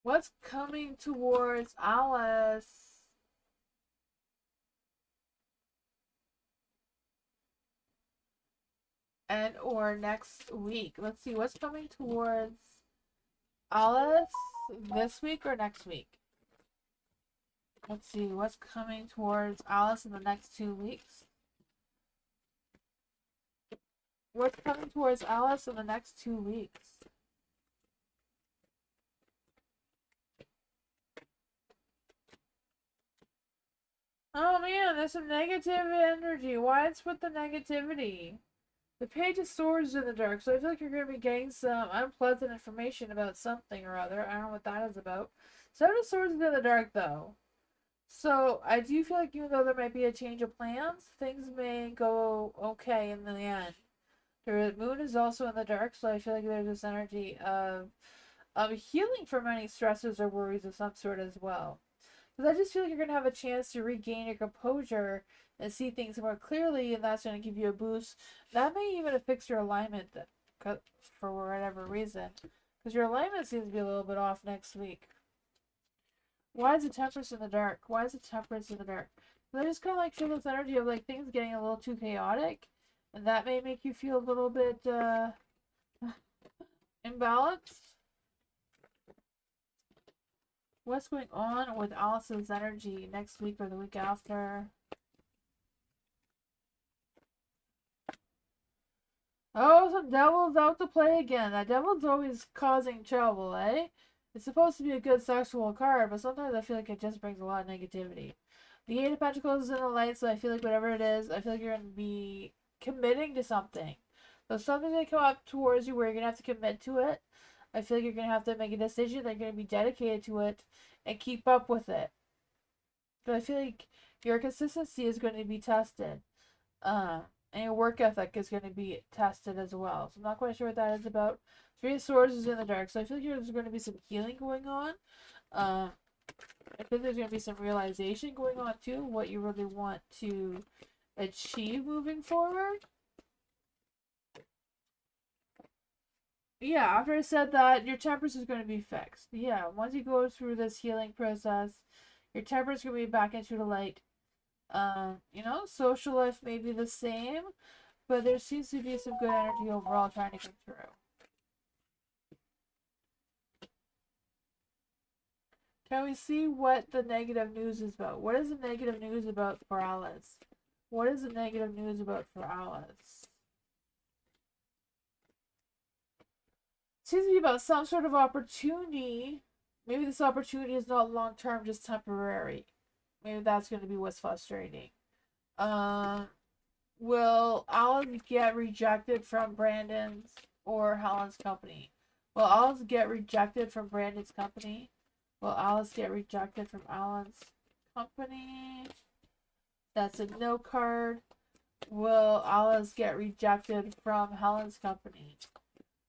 What's coming towards Alice? And or next week. Let's see what's coming towards Alice this week or next week. Let's see what's coming towards Alice in the next 2 weeks. What's coming towards Alice in the next 2 weeks? Oh man, there's some negative energy. Why it's with the negativity? The Page of Swords in the dark, so I feel like you're going to be getting some unpleasant information about something or other. I don't know what that is about. Seven of Swords in the dark, though. So I do feel like even though there might be a change of plans, things may go okay in the end. The moon is also in the dark, so I feel like there's this energy of healing from any stresses or worries of some sort as well. Because I just feel like you're going to have a chance to regain your composure and see things more clearly, and that's going to give you a boost. That may even fix your alignment for whatever reason. Because your alignment seems to be a little bit off next week. Why is the Temperance in the dark? Why is the Temperance in the dark? I just kind of like feel this energy of like things getting a little too chaotic. And that may make you feel a little bit imbalanced. What's going on with Alice's energy next week or the week after? Oh, some devil's out to play again. That devil's always causing trouble, eh? It's supposed to be a good sexual card, but sometimes I feel like it just brings a lot of negativity. The Eight of Pentacles is in the light, so I feel like whatever it is, I feel like you're going to be committing to something. So something's going to come up towards you where you're going to have to commit to it. I feel like you're going to have to make a decision that you're going to be dedicated to it and keep up with it. But I feel like your consistency is going to be tested. And your work ethic is going to be tested as well. So I'm not quite sure what that is about. Three of Swords is in the dark. So I feel like there's going to be some healing going on. I think there's going to be some realization going on too. What you really want to achieve moving forward. Yeah, after I said that, your temperance is going to be fixed. Yeah, once you go through this healing process, your temperance is going to be back into the light. You know, social life may be the same, but there seems to be some good energy overall trying to come through. Can we see what the negative news is about? What is the negative news about for Alice? What is the negative news about for Alice? It seems to be about some sort of opportunity. Maybe this opportunity is not long term, just temporary. Maybe that's going to be what's frustrating. Will Alice get rejected from Brandon's or Helen's company? Will Alice get rejected from Brandon's company? Will Alice get rejected from Alan's company? That's a no card. Will Alice get rejected from Helen's company?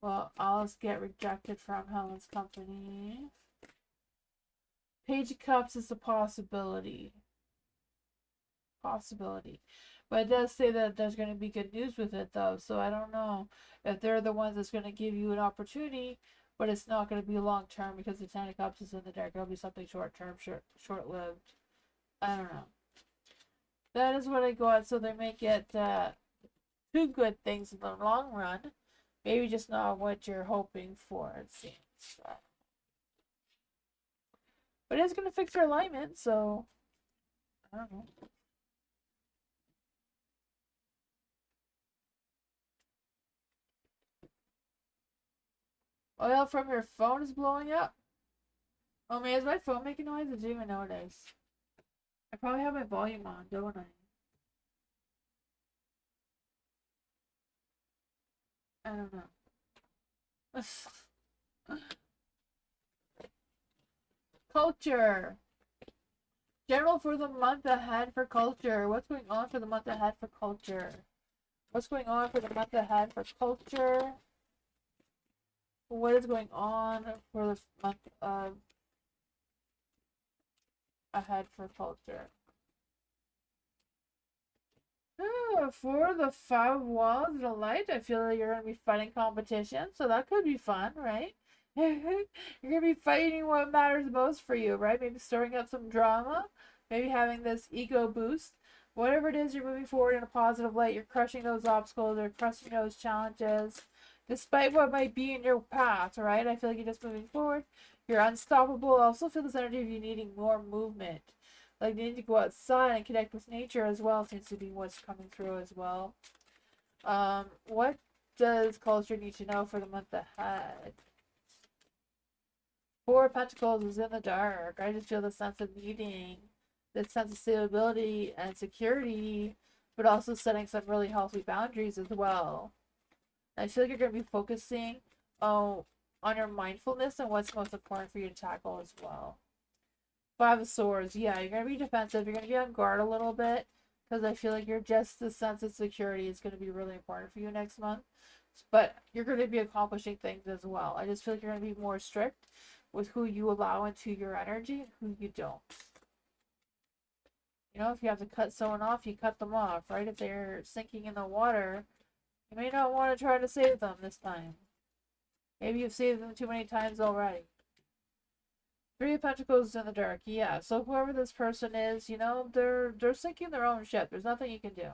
Will Alice get rejected from Helen's company? Page of Cups is a possibility. But it does say that there's going to be good news with it, though. So I don't know if they're the ones that's going to give you an opportunity, but it's not going to be long term because the Ten of Cups is in the deck. It'll be something short term, short lived. I don't know. That is what I got. So they may get two good things in the long run. Maybe just not what you're hoping for, it seems. But it's going to fix your alignment, so I don't know. Oil from your phone is blowing up. Oh man, is my phone making noise? I didn't even notice. I probably have my volume on, don't I? I don't know. Culture. General for the month ahead for culture. What's going on for the month ahead for culture? What's going on for the month ahead for culture? What is going on for the month of ahead for culture? For the 5 walls of the light, I feel like you're going to be fighting competition, so that could be fun, right? You're going to be fighting what matters most for you, right? Maybe stirring up some drama, maybe having this ego boost. Whatever it is, you're moving forward in a positive light. You're crushing those obstacles or crushing those challenges, despite what might be in your path, right? I feel like you're just moving forward. You're unstoppable. I also feel this energy of you needing more movement. Like, you need to go outside and connect with nature as well, seems to be what's coming through as well. What does culture need to know for the month ahead? 4 of Pentacles is in the dark. I just feel the sense of needing, this sense of stability and security, but also setting some really healthy boundaries as well. I feel like you're going to be focusing on your mindfulness and what's most important for you to tackle as well. 5 of Swords. Yeah, you're going to be defensive. You're going to be on guard a little bit because I feel like the sense of security is going to be really important for you next month. But you're going to be accomplishing things as well. I just feel like you're going to be more strict with who you allow into your energy and who you don't. You know, if you have to cut someone off, you cut them off, right? If they're sinking in the water, you may not want to try to save them this time. Maybe you've saved them too many times already. 3 of Pentacles in the dark. Yeah, so whoever this person is, you know, they're sinking their own ship. There's nothing you can do.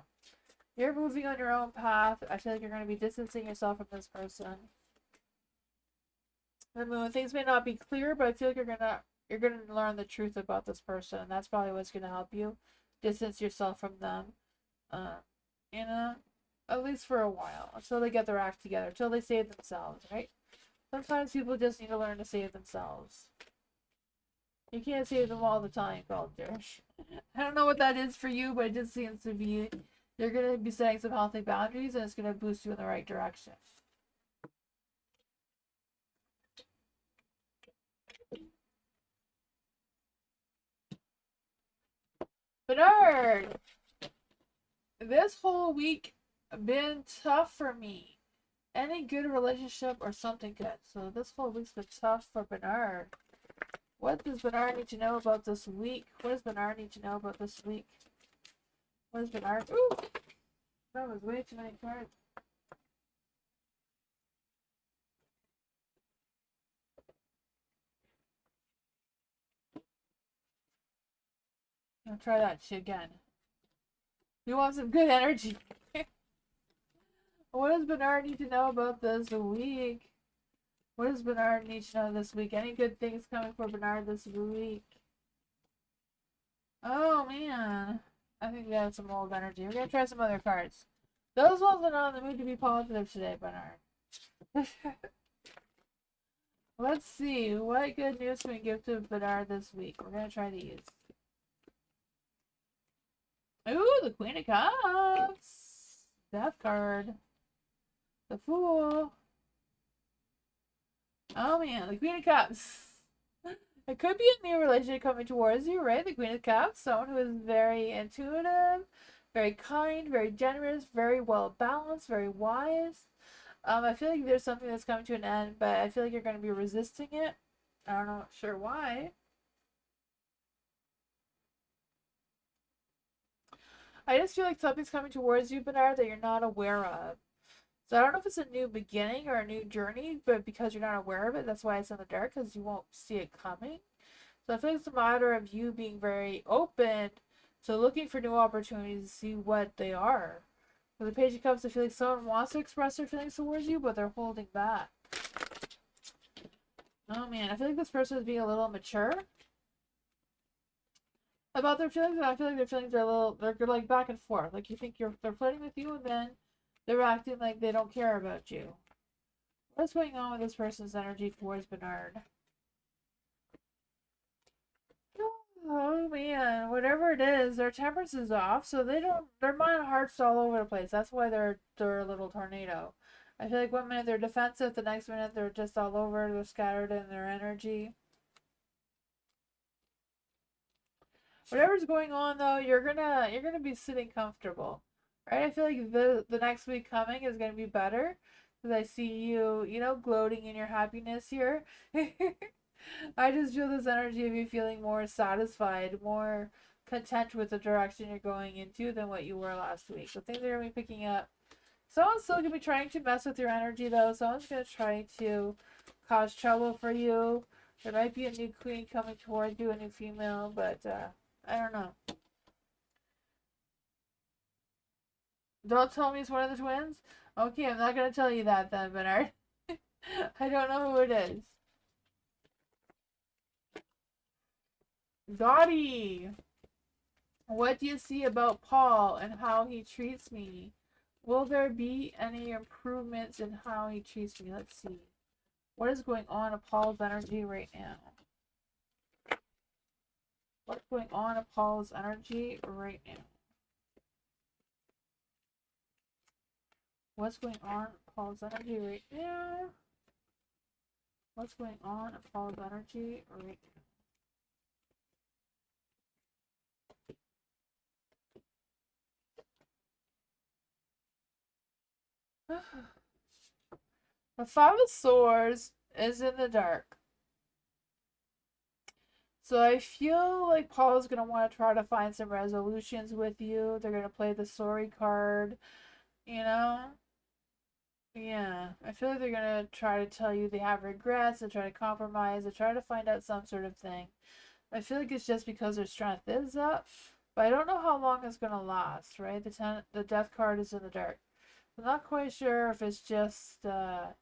You're moving on your own path. I feel like you're going to be distancing yourself from this person. The moon. Things may not be clear, but I feel like you're gonna learn the truth about this person, and that's probably what's gonna help you distance yourself from them. You know, at least for a while, until they get their act together, until they save themselves, right? Sometimes people just need to learn to save themselves. You can't save them all the time, culture. I don't know what that is for you, but it just seems to be you're gonna be setting some healthy boundaries, and it's gonna boost you in the right direction. Bernard, this whole week been tough for me. Any good relationship or something good. So this whole week's been tough for Bernard. What does Bernard need to know about this week? What does Bernard need to know about this week? What does Bernard... Ooh! That was way too many cards. I'll try that shit again. We want some good energy. What does Bernard need to know about this week? What does Bernard need to know this week? Any good things coming for Bernard this week? Oh, man. I think we have some old energy. We're going to try some other cards. Those ones are not in the mood to be positive today, Bernard. Let's see. What good news can we give to Bernard this week? We're going to try these. Ooh, the Queen of Cups. Death card. The Fool. Oh man, the Queen of Cups. It could be a new relationship coming towards you, right? The Queen of Cups, someone who is very intuitive, very kind, very generous, very well balanced, very wise. I feel like there's something that's coming to an end, but I feel like you're going to be resisting it. I don't know, sure why. I just feel like something's coming towards you, Bernard, that you're not aware of. So I don't know if it's a new beginning or a new journey, but because you're not aware of it, that's why it's in the dark, because you won't see it coming. So I think it's a matter of you being very open to looking for new opportunities to see what they are. For the Page of Cups, I feel like someone wants to express their feelings towards you, but they're holding back. Oh man, I feel like this person is being a little mature about their feelings, and I feel like their feelings are a little, they're like back and forth. Like you think they're flirting with you, and then they're acting like they don't care about you. What's going on with this person's energy towards Bernard? Oh man, whatever it is, their temperance is off, so they don't. Their mind and heart's all over the place. That's why they're a little tornado. I feel like one minute they're defensive, the next minute they're just all over. They're scattered in their energy. Whatever's going on though, you're gonna be sitting comfortable, right? I feel like the next week coming is gonna be better because I see you, gloating in your happiness here. I just feel this energy of you feeling more satisfied, more content with the direction you're going into than what you were last week. So things are gonna be picking up. Someone's still gonna be trying to mess with your energy though. Someone's gonna try to cause trouble for you. There might be a new queen coming towards you, a new female, but I don't know. Don't tell me it's one of the twins. Okay, I'm not gonna tell you that then, Bernard. I don't know who it is. Dottie! What do you see about Paul and how he treats me? Will there be any improvements in how he treats me? Let's see. What is going on in Paul's energy right now? What's going on in Paul's energy right now? What's going on in Paul's energy right now? What's going on in Paul's energy right now? The Five of Swords is in the dark. So I feel like Paul's going to want to try to find some resolutions with you. They're going to play the sorry card, you know? Yeah, I feel like they're going to try to tell you they have regrets, they try to compromise, they try to find out some sort of thing. I feel like it's just because their strength is up, but I don't know how long it's going to last, right? The death card is in the dark. I'm not quite sure if it's just, a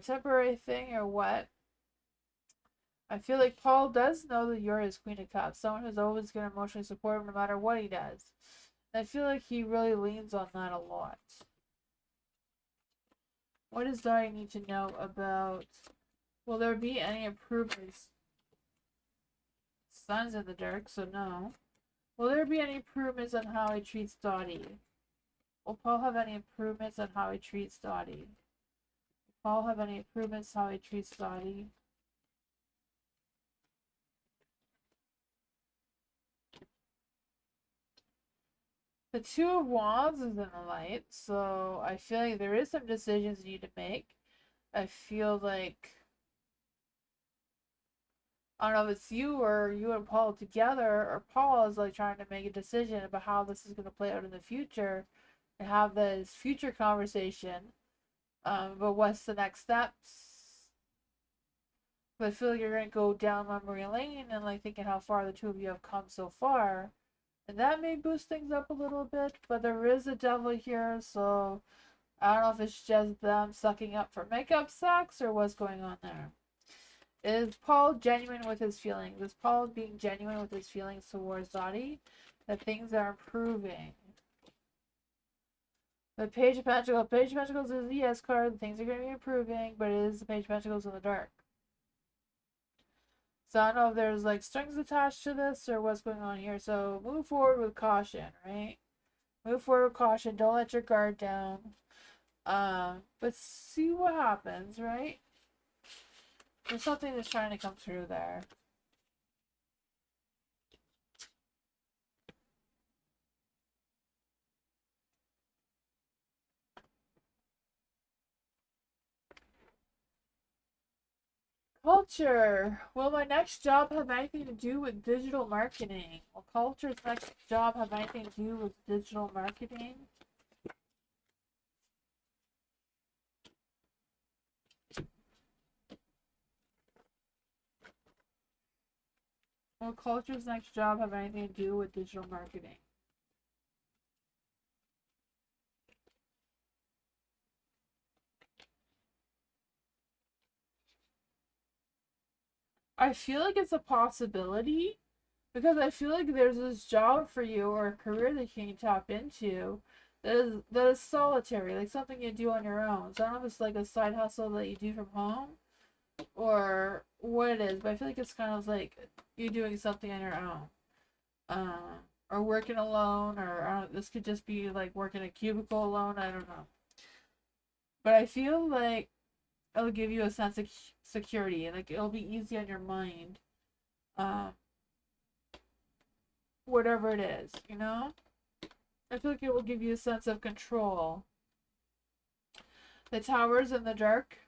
temporary thing or what. I feel like Paul does know that you're his Queen of Cups, someone who's always going to emotionally support him no matter what he does. And I feel like he really leans on that a lot. What does Dari need to know about? Will there be any improvements? Sun's in the dark, so no. Will there be any improvements on how he treats Dottie? Will Paul have any improvements on how he treats Dottie? Will Paul have any improvements how he treats Dottie? The Two of Wands is in the light, so I feel like there is some decisions you need to make. I feel like I don't know if it's you or you and Paul together, or Paul is like trying to make a decision about how this is going to play out in the future and have this future conversation. But what's the next steps? But I feel like you're going to go down memory lane and like thinking how far the two of you have come so far. And that may boost things up a little bit, but there is a devil here, so I don't know if it's just them sucking up for makeup sex or what's going on there. Is Paul genuine with his feelings? Is Paul being genuine with his feelings towards Dottie? That things are improving. The Page of Pentacles. Page of Pentacles is the yes card. Things are going to be improving, but it is the Page of Pentacles in the dark. So I don't know if there's like strings attached to this or what's going on here. So move forward with caution, right? Move forward with caution. Don't let your guard down. But see what happens, right? There's something that's trying to come through there. Culture. Will my next job have anything to do with digital marketing? Will culture's next job have anything to do with digital marketing? Will culture's next job have anything to do with digital marketing? I feel like it's a possibility because I feel like there's this job for you or a career that you can tap into that is solitary, like something you do on your own. So I don't know if it's like a side hustle that you do from home or what it is, but I feel like it's kind of like you doing something on your own. Or working alone, or this could just be like working a cubicle alone. I don't know. But I feel like it'll give you a sense of security. Like it'll be easy on your mind. Um, Whatever it is, you know? I feel like it will give you a sense of control. The towers in the dark.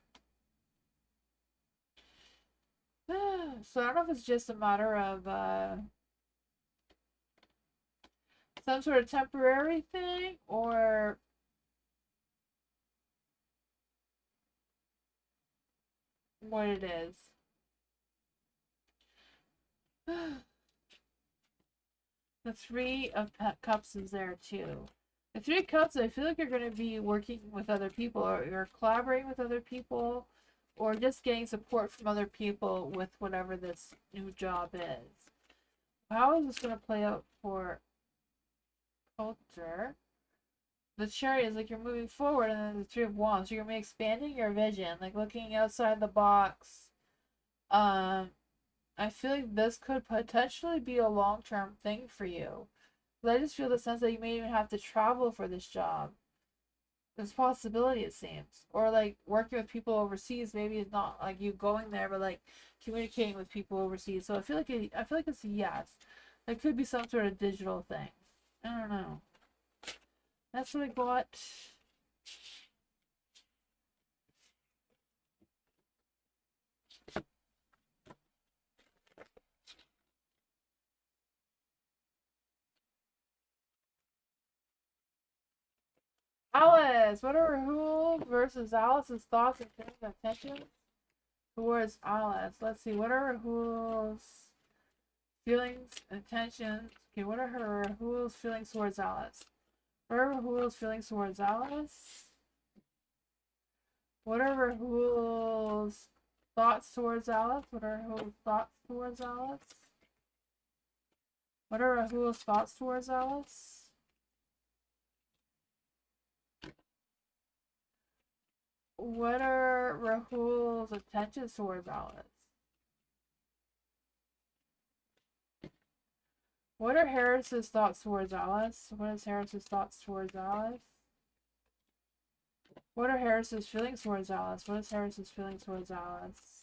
So I don't know if it's just a matter of some sort of temporary thing or what it is. The Three of Cups is there too. The Three of Cups, I feel like you're going to be working with other people, or you're collaborating with other people, or just getting support from other people with whatever this new job is. How is this going to play out for culture? The Chariot is like you're moving forward, and then the Three of Wands, you're going to be expanding your vision, like looking outside the box. Um, I feel like this could potentially be a long-term thing for you. But I just feel the sense that you may even have to travel for this job. There's a possibility, it seems. Or like working with people overseas, maybe it's not like you going there, but like communicating with people overseas. So I feel like it's a yes. It could be some sort of digital thing. I don't know. That's what I got. Alice, what are Rahul versus Alice's thoughts and feelings of tension towards Alice? Let's see, what are Rahul's feelings, intentions. Okay, what are Rahul's feelings towards Alice? What are Rahul's feelings towards Alice? What are Rahul's thoughts towards Alice? What are Rahul's thoughts towards Alice? What are Rahul's thoughts towards Alice? What are Rahul's intentions towards Alice? What are Harris's thoughts towards Alice? What is Harris's thoughts towards Alice? What are Harris's feelings towards Alice? What is Harris's feelings towards Alice?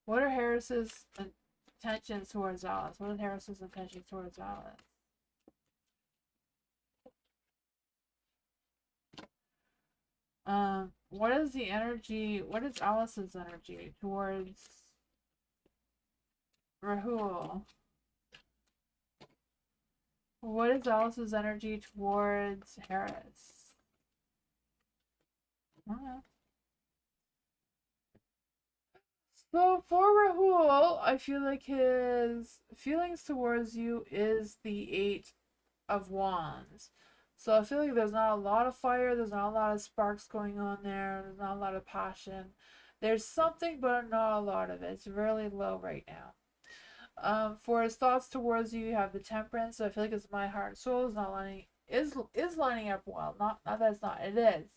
What are Harris's intentions towards Alice? What are Harris's intentions towards Alice? What is the energy? What is Alice's energy towards Rahul? What is Alice's energy towards Harris? So for Rahul, I feel like his feelings towards you is the Eight of Wands. So I feel like there's not a lot of fire, there's not a lot of sparks going on there, there's not a lot of passion. There's something, but not a lot of it. It's really low right now. For his thoughts towards you, you have the Temperance. So I feel like it's my heart and soul is not lining is lining up well. Not that it's not. It is.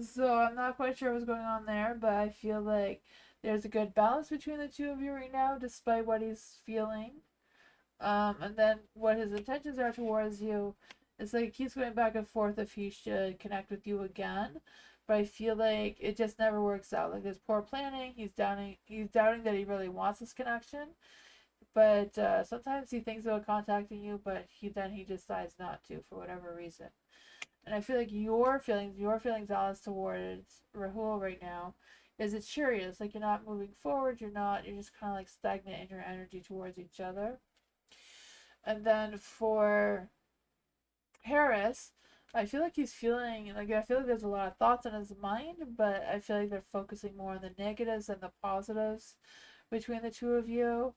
So I'm not quite sure what's going on there, but I feel like there's a good balance between the two of you right now, despite what he's feeling. And then what his intentions are towards you is like he keeps going back and forth if he should connect with you again. But I feel like it just never works out. Like there's poor planning. He's doubting that he really wants this connection. But sometimes he thinks about contacting you, but he decides not to for whatever reason. And I feel like your feelings, Alice, towards Rahul right now, is it's curious. Like you're not moving forward. You're just kind of like stagnant in your energy towards each other. And then for Harris, I feel like I feel like there's a lot of thoughts in his mind, but I feel like they're focusing more on the negatives than the positives between the two of you.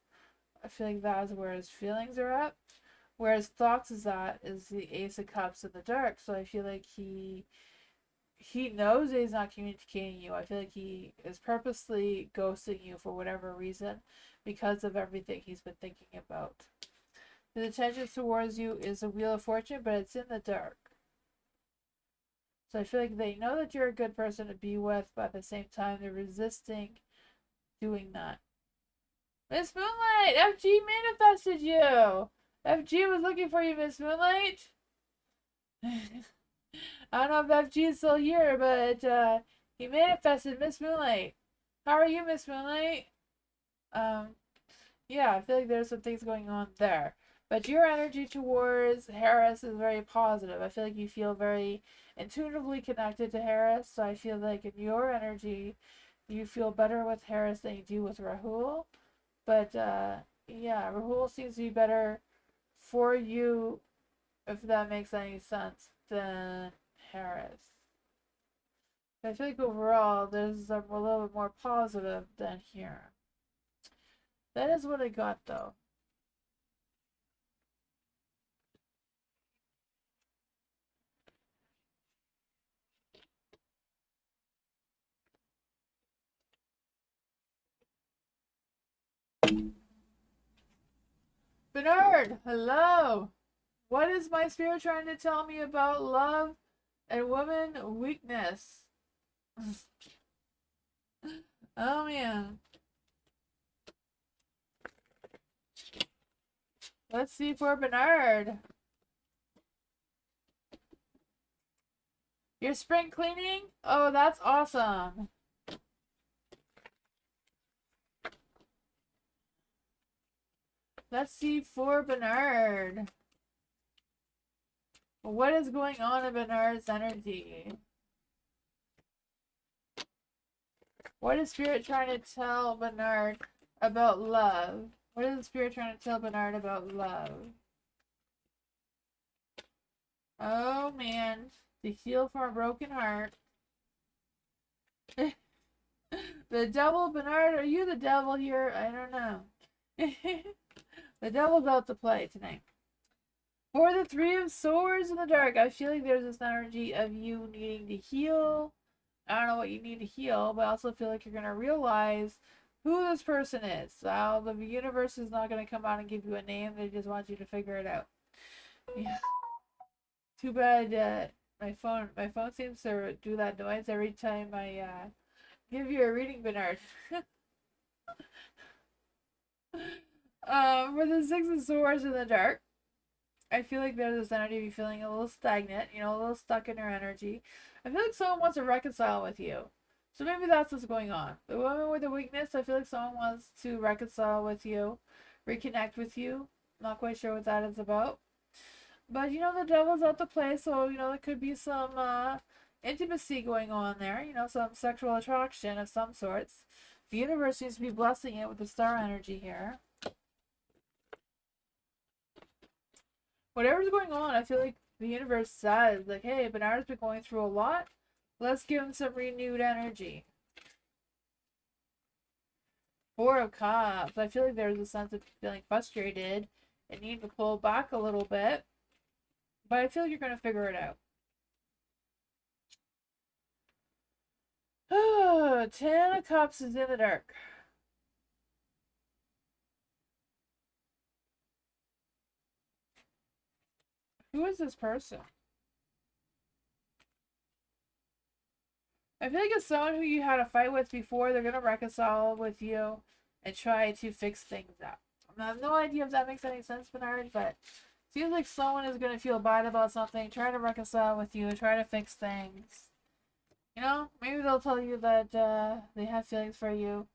I feel like that is where his feelings are at. Whereas thoughts is the Ace of Cups in the dark. So I feel like he knows that he's not communicating you. I feel like he is purposely ghosting you for whatever reason because of everything he's been thinking about. The intention towards you is a Wheel of Fortune, but it's in the dark. So I feel like they know that you're a good person to be with, but at the same time, they're resisting doing that. Miss Moonlight! FG manifested you! FG was looking for you, Miss Moonlight! I don't know if FG is still here, but he manifested Miss Moonlight. How are you, Miss Moonlight? Yeah, I feel like there's some things going on there. But your energy towards Harris is very positive. I feel like you feel very intuitively connected to Harris. So I feel like in your energy, you feel better with Harris than you do with Rahul. But yeah, Rahul seems to be better for you, if that makes any sense, than Harris. I feel like overall, there's a little bit more positive than here. That is what I got, though. Bernard, hello. What is my spirit trying to tell me about love and woman weakness? Oh man. Let's see for Bernard. Your spring cleaning? Oh, that's awesome. Let's see for Bernard. What is going on in Bernard's energy? What is Spirit trying to tell Bernard about love? What is the Spirit trying to tell Bernard about love? Oh man, to heal from a broken heart. The devil, Bernard, are you the devil here? I don't know. The devil's out to play tonight. For the Three of Swords in the dark, I feel like there's this energy of you needing to heal. I don't know what you need to heal, but I also feel like you're going to realize who this person is. So the universe is not going to come out and give you a name. They just want you to figure it out. Yeah. Too bad my phone seems to do that noise every time I give you a reading, Bernard. For the Six of Swords in the dark, I feel like there's this energy of you feeling a little stagnant, a little stuck in your energy. I feel like someone wants to reconcile with you. So maybe that's what's going on. The woman with the weakness, I feel like someone wants to reconcile with you, reconnect with you. Not quite sure what that is about. But the devil's out to play, so there could be some intimacy going on there, some sexual attraction of some sorts. The universe seems to be blessing it with the star energy here. Whatever's going on, I feel like the universe says, like, hey, Bernard's been going through a lot. Let's give him some renewed energy. Four of Cups. I feel like there's a sense of feeling frustrated and need to pull back a little bit. But I feel like you're going to figure it out. Ten of Cups is in the dark. Who is this person? I feel like it's someone who you had a fight with before. They're going to reconcile with you and try to fix things up. I have no idea if that makes any sense, Bernard, but seems like someone is going to feel bad about something, try to reconcile with you, try to fix things. You know, maybe they'll tell you that they have feelings for you.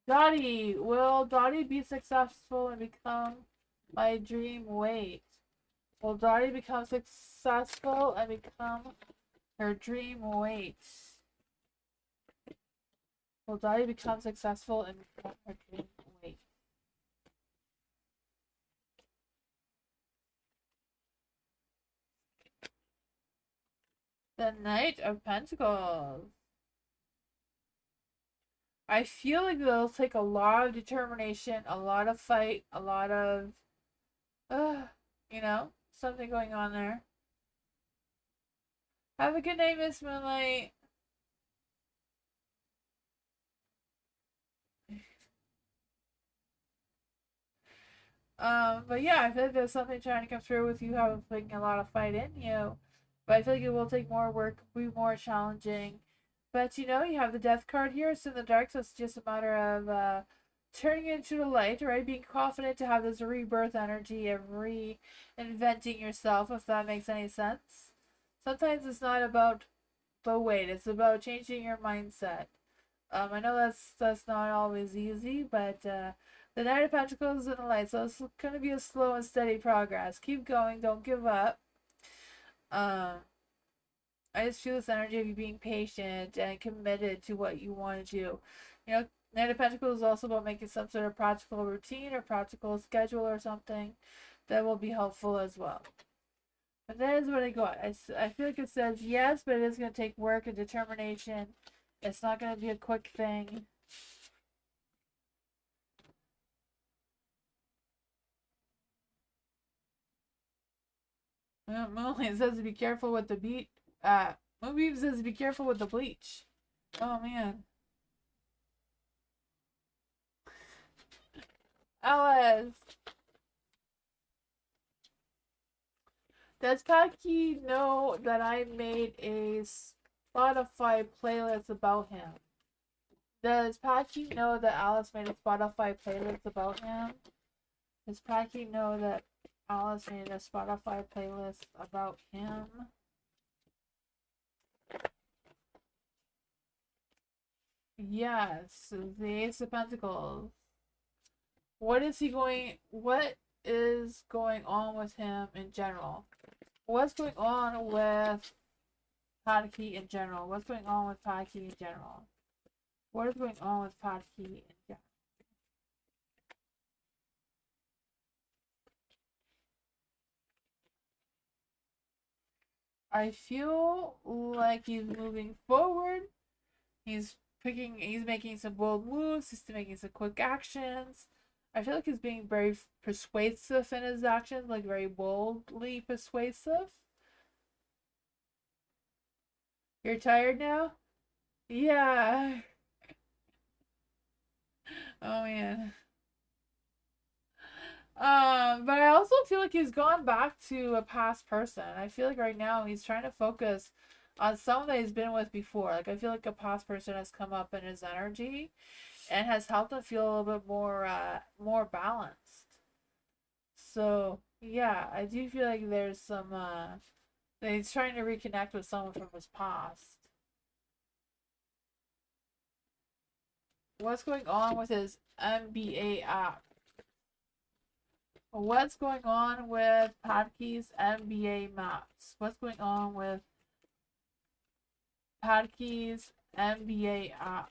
Dottie, will Dottie be successful and become my dream weight? Will Dottie become successful and become her dream weight? Will Dottie become successful and become her dream weight? The Knight of Pentacles. I feel like they'll take a lot of determination, a lot of fight, a lot of, you know, something going on there. Have a good night, Miss Moonlight. But yeah, I feel like there's something trying to come through with you having a lot of fight in you. But I feel like it will take more work, be more challenging. But you know, you have the death card here, it's in the dark, so it's just a matter of turning into the light, right? Being confident to have this rebirth energy of reinventing yourself, if that makes any sense. Sometimes it's not about the weight, it's about changing your mindset. I know that's not always easy, but the Knight of Pentacles and the Light, so it's going to be a slow and steady progress. Keep going, don't give up. I just feel this energy of you being patient and committed to what you want to do. You know, Knight of Pentacles is also about making some sort of practical routine or practical schedule or something that will be helpful as well. But that is what I got. I feel like it says yes, but it is going to take work and determination. It's not going to be a quick thing. Moonlight says to be careful with the beat. Moonbeam says to be careful with the bleach. Oh man. Alice. Does Packy know that I made a Spotify playlist about him? Does Packy know that Alice made a Spotify playlist about him? Does Packy know that Alice made a Spotify playlist about him? Yes, the Ace of Pentacles. What is going on with him in general? What's going on with Packy in general? What's going on with Packy in general? What is going on with Packy in general? I feel like he's moving forward. He's making some bold moves. He's making some quick actions. I feel like he's being very persuasive in his actions, like very boldly persuasive. You're tired now? Yeah. Oh man. But I also feel like he's gone back to a past person. I feel like right now he's trying to focus on someone that he's been with before. Like I feel like a past person has come up in his energy and has helped him feel a little bit more balanced. So yeah, I do feel like there's some that he's trying to reconnect with someone from his past. What's going on with his MBA app? What's going on with Padkey's MBA maps? What's going on with Padkey's MBA apps?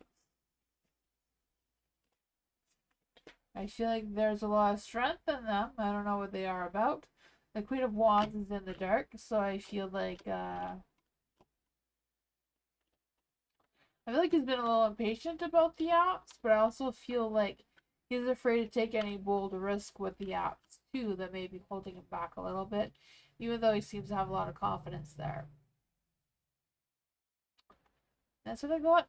I feel like there's a lot of strength in them. I don't know what they are about. The Queen of Wands is in the dark, so I feel like he's been a little impatient about the apps, but I also feel like he's afraid to take any bold risk with the apps too that may be holding him back a little bit, even though he seems to have a lot of confidence there. That's what I got.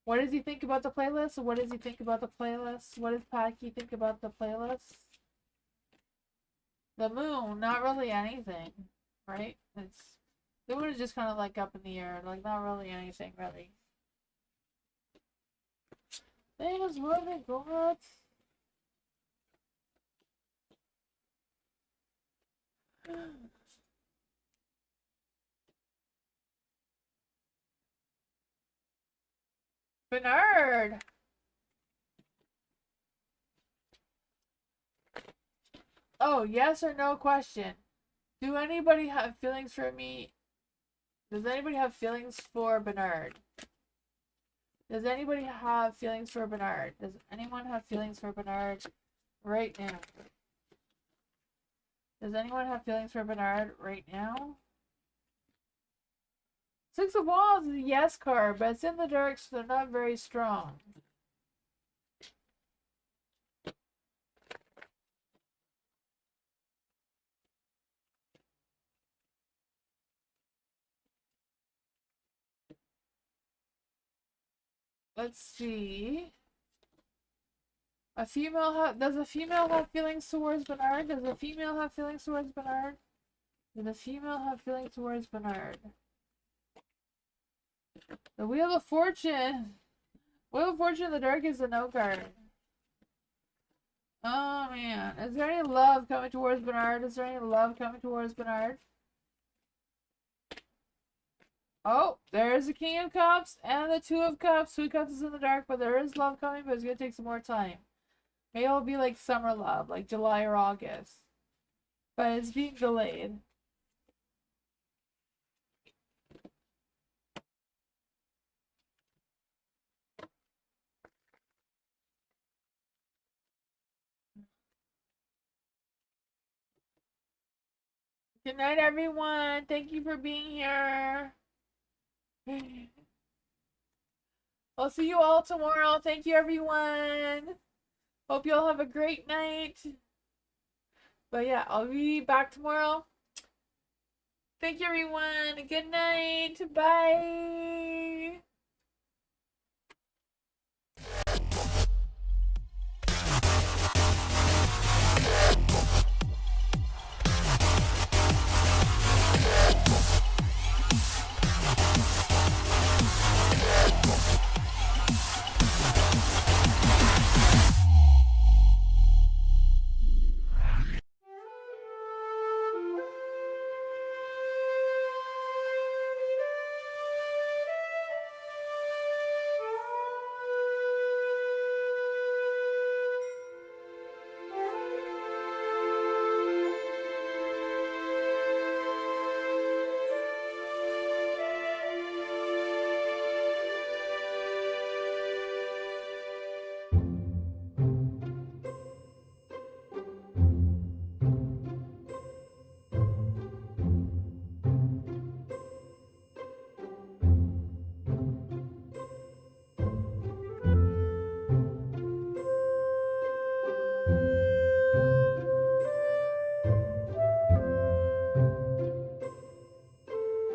What does he think about the playlist? What does he think about the playlist? What does Packy think about the playlist? The moon, not really anything. right? The moon is just kind of like up in the air, like not really anything, really. Things moving good. Bernard! Oh, yes or no question. Do anybody have feelings for me? Does anybody have feelings for Bernard? Does anybody have feelings for Bernard? Does anyone have feelings for Bernard right now? Does anyone have feelings for Bernard right now? Six of Wands is a yes card, but it's in the dark, so they're not very strong. Let's see. Does a female have feelings towards Bernard? Does a female have feelings towards Bernard? Does a female have feelings towards Bernard? The Wheel of Fortune. Wheel of Fortune in the dark is a no card. Oh man. Is there any love coming towards Bernard? Is there any love coming towards Bernard? Oh, there's the King of Cups and the Two of Cups. Two of Cups is in the dark, but there is love coming, but it's going to take some more time. Maybe it'll be like summer love, like July or August. But it's being delayed. Good night, everyone. Thank you for being here. I'll see you all tomorrow. Thank you, everyone. Hope you all have a great night. But yeah, I'll be back tomorrow. Thank you, everyone. Good night. Bye.